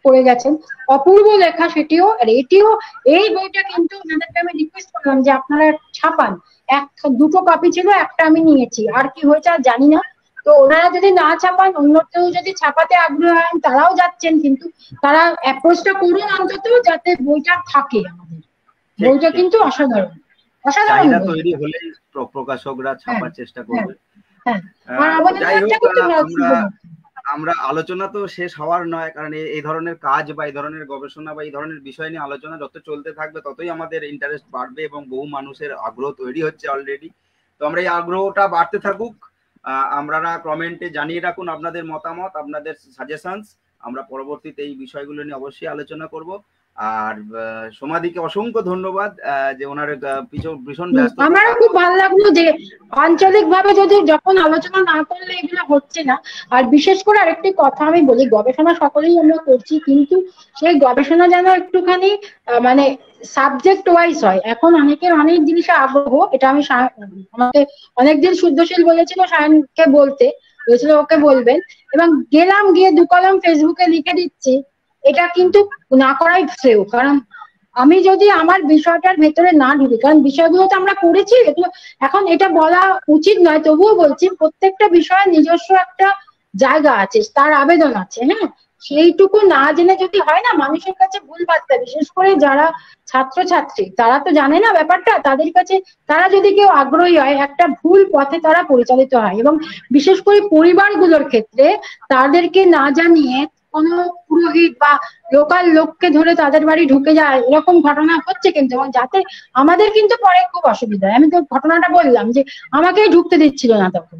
করে গেছেন। অপূর্ব লেখা সেটিও। আর এটিও, এই বইটা কিন্তু ওনাদেরকে আমি রিকোয়েস্ট করলাম যে আপনারা ছাপান। দুটো কপি ছিল, একটা আমি নিয়েছি, আর কি হয়েছে আর জানি না। তো ওনারা যদি না ছাপান, অন্য কেউ যদি ছাপাতে আগ্রহ হয় তারাও যাচ্ছেন, কিন্তু তারা অ্যাপ্রোচটা করুন অন্তত, যাতে বইটা থাকে আমাদের। বইটা কিন্তু অসাধারণ অসাধারণ তৈরি হলেই প্রকাশকরা ছাপার চেষ্টা করবে। আমরা আলোচনা তো শেষ হওয়ার নয়, কারণ এই ধরনের কাজ বা এই ধরনের গবেষণা বা এই ধরনের বিষয় নিয়ে আলোচনা যত চলতে থাকবে ততই আমাদের ইন্টারেস্ট বাড়বে এবং বহু মানুষের আগ্রহ তৈরি হচ্ছে অলরেডি। তো আমরা এই আগ্রহটা বাড়তে থাকুক। আপনারা কমেন্টে জানিয়ে রাখুন আপনাদের মতামত, আপনাদের সাজেশনস। আমরা পরবর্তীতে এই বিষয়গুলো নিয়ে অবশ্যই আলোচনা করব। আর সমাধিকে অসংখ্য ধন্যবাদ যে ওনার ভীষণ ব্যস্ত। আমারও খুব ভালো লাগলো যে আঞ্চলিক ভাবে যদি যখন আলোচনা না করলে এগুলো হচ্ছে না। আর বিশেষ করে আরেকটি কথা আমি বলি, গবেষণা সকলেই আমরা করছি, কিন্তু সেই গবেষণা যেন একটুখানি মানে সাবজেক্ট ওয়াইজ হয়। এখন অনেকের অনেক জিনিসে আগ্রহ, এটা আমি আমাকে অনেকদিন শুদ্ধশীল বলেছিল সায়নকে বলতে, বলেছিল ওকে বলবেন, এবং গেলাম গিয়ে 2 কলাম ফেসবুকে লিখে দিচ্ছি, এটা কিন্তু না করাই শ্রেয়। কারণ আমি যদি আমার বিষয়টার ভেতরে না ঢুকি, কারণ বিষয়গুলো তো আমরা করেছি, এগুলো এখন এটা বলা উচিত নয়, তবুও বলছি, প্রত্যেকটা বিষয়ে নিজস্ব একটা জায়গা আছে, তার আবেদন আছে। হ্যাঁ, সেইটুকু না জেনে যদি হয় না, মানুষের কাছে ভুল বার্তা, বিশেষ করে যারা ছাত্রছাত্রী, তারা তো জানে না ব্যাপারটা, তাদের কাছে তারা যদি কেউ আগ্রহী হয়, একটা ভুল পথে তারা পরিচালিত হয়। এবং বিশেষ করে পরিবারগুলোর ক্ষেত্রে তাদেরকে না জানিয়ে কোনো পুরোহিত বা লোকাল লোককে ধরে তাদের বাড়ি ঢুকে যায়, এরকম ঘটনা হচ্ছে কিন্তু। এবং যাতে আমাদের কিন্তু পরে খুব অসুবিধা হয়। আমি তো ঘটনাটা বললাম যে আমাকেই ঢুকতে দিচ্ছিল না তখন,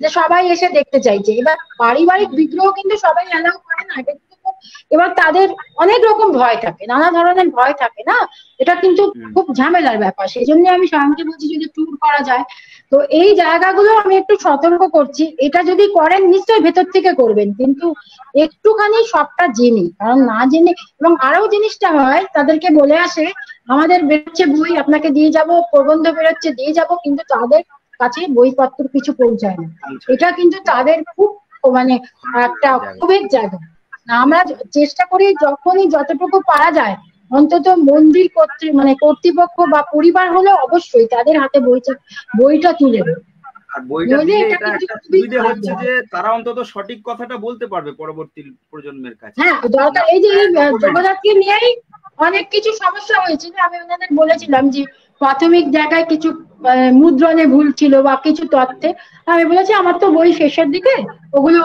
যে সবাই এসে দেখতে চাইছে। এবার পারিবারিক বিদ্রোহ কিন্তু সবাই অ্যালাউ করে না, এটা কিন্তু এবার তাদের অনেক রকম ভয় থাকে, নানা ধরনের ভয় থাকে না, এটা কিন্তু খুব ঝামেলার ব্যাপার। সেই জন্য আমি সায়নকে বলছি যদি ট্যুর করা যায়, তো এই জায়গাগুলো আমি একটু সতর্ক করছি। এটা যদি করেন নিশ্চয়ই ভেতর থেকে করবেন, কিন্তু একটুখানি সবটা জেনে, কারণ না জেনে। এবং আরো জিনিসটা হয়, তাদেরকে বলে আসে আমাদের বেরোচ্ছে বই, আপনাকে দিয়ে যাব, প্রবন্ধ বেরোচ্ছে দিয়ে যাব, কিন্তু তাদের কাছে বইপত্র কিছু পৌঁছায় না। এটা কিন্তু তাদের খুব মানে একটা ক্ষোভের জায়গা। আমরা চেষ্টা করি যখনই যতটুকু পারা যায়, অন্তত মন্দির কর্তৃপক্ষ বা পরিবার হলে অবশ্যই তাদের হাতে বইটা তুলে দেবে। আর বইটা দিলে এটা একটা সুবিধা হচ্ছে যে তারা অন্তত সঠিক কথাটা বলতে পারবে পরবর্তী প্রজন্মের কাছে। হ্যাঁ, দরকার। এই যে জগন্নাথকে নিয়েই অনেক কিছু সমস্যা হয়েছিল, আমি ওনাদের বলেছিলাম যে প্রাথমিক জায়গায় কিছু মুদ্রণে ভুল ছিল বা কিছু তথ্যে, আমি বলেছি আমার তো বই শেষের দিকে, ওগুলো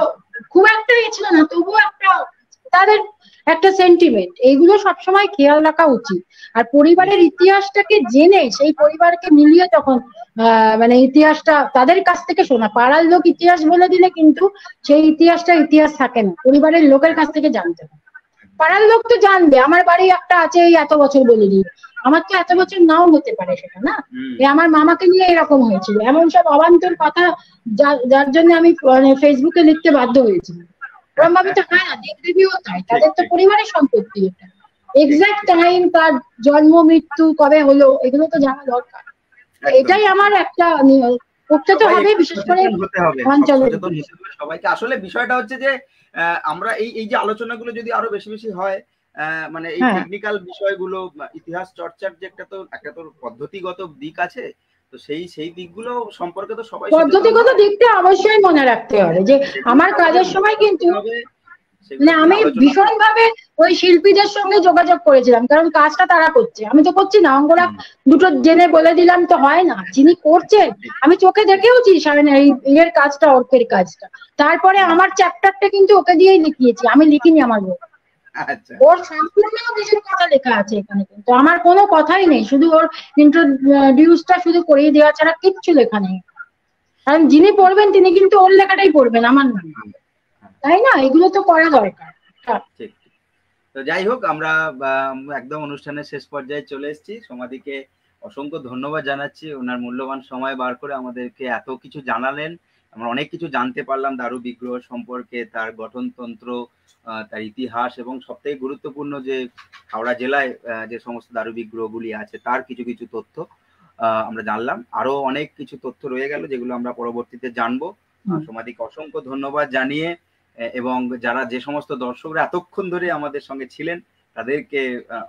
খুব একটা ছিল না, তবুও একটা তাদের একটা সেন্টিমেন্ট, এইগুলো সবসময় খেয়াল রাখা উচিত। আর পরিবারের ইতিহাসটাকে জেনে সেই পরিবারকে মিলিয়ে তখন মানে ইতিহাসটা তাদের কাছ থেকে শোনা। পাড়ার লোক ইতিহাস বলে দিলে কিন্তু সেই ইতিহাসটা ইতিহাস থাকে না, পরিবারের লোকের কাছ থেকে জানতে হবে। পাড়ার লোক তো জানবে আমার বাড়ি একটা আছে এই এত বছর বলে দিয়ে, আমার তো এত বছর নাও হতে পারে সেটা না, আমার মামাকে নিয়ে এরকম হয়েছিল, এমন সব অবান্তর কথা যার জন্য আমি ফেসবুকে লিখতে বাধ্য হয়েছি। ওরম ভাবে তো হয় না, দেবদেবীও তাই, তাদের তো পরিবারের সম্পত্তি। এটা এক্সাক্ট টাইম, তার জন্ম মৃত্যু কবে হলো, এগুলো তো জানা দরকার। এটাই আমার একটা করতে তো হবে, বিশেষ করে অঞ্চলের সবাইকে। আসলে বিষয়টা হচ্ছে যে আমরা এই যে আলোচনাগুলো যদি আরো বেশি বেশি হয়, মানে এই টেকনিক্যাল বিষয়গুলো, ইতিহাস চর্চার যে একটা তো পদ্ধতিগত দিক আছে, তো সেই দিকগুলো সম্পর্কে তো সবাই পদ্ধতিগত দিকটা অবশ্যই মনে রাখতে হবে। যে আমার কাজের সময় কিন্তু মানে আমি ভীষণ ভাবে ওই শিল্পীদের সঙ্গে যোগাযোগ করেছিলাম, কারণ কাজটা তারা করছে, আমি তো করছি না। অঙ্গরা দুটো জেনে বলে দিলাম তো হয় না, যিনি করছেন আমি চোখে দেখেওছি এর কাজটা, অর্কের কাজটা। তারপরে আমার চ্যাপ্টারটা কিন্তু ওকে দিয়েই লিখিয়েছি, আমি লিখিনি আমার বই। ওর সম্পূর্ণ নিজের কথা লেখা আছে এখানে, কিন্তু আমার কোনো কথাই নেই, শুধু ওর ইন্ট্রোডিউসটা শুধু করিয়ে দেওয়া ছাড়া কিচ্ছু লেখা নেই। কারণ যিনি পড়বেন তিনি কিন্তু ওর লেখাটাই পড়বেন, আমার না, তাই না? এগুলো তো করা দরকার। ঠিক। তো যাই হোক, আমরা একদম অনুষ্ঠানের শেষ পর্যায়ে চলে এসেছি। সমাধিকে অসংখ্য ধন্যবাদ জানাচ্ছি, ওনার মূল্যবান সময় বার করে আমাদেরকে এত কিছু জানালেন। আমরা অনেক কিছু জানতে পারলাম দারু বিগ্রহ সম্পর্কে, তার গঠনতন্ত্র, তার ইতিহাস, এবং সবথেকে গুরুত্বপূর্ণ যে হাওড়া জেলায় যে সমস্ত দারু বিগ্রহগুলি আছে তার কিছু কিছু তথ্য আমরা জানলাম। আরো অনেক কিছু তথ্য রয়ে গেল যেগুলো আমরা পরবর্তীতে জানবো। সমাধিকে অসংখ্য ধন্যবাদ জানিয়ে, এবং যারা যে সমস্ত দর্শকরা এতক্ষণ ধরে আমাদের সঙ্গে ছিলেন তাদেরকে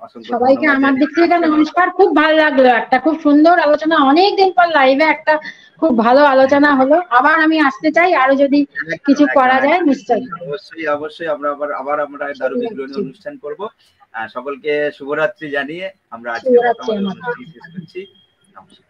অসংখ্য সবাইকে আমার দিক থেকে নমস্কার। খুব ভালো লাগলো, একটা খুব সুন্দর আলোচনা, অনেকদিন পর লাইভে একটা খুব ভালো আলোচনা হলো। আবার আমি আসতে চাই, আরো যদি কিছু করা যায় নিশ্চয়ই। অবশ্যই অবশ্যই আমরা আমরা দারু বিগ্রহ নিয়ে অনুষ্ঠান করব। সকলকে শুভরাত্রি জানিয়ে আমরা আজকে শেষ করছি। নমস্কার।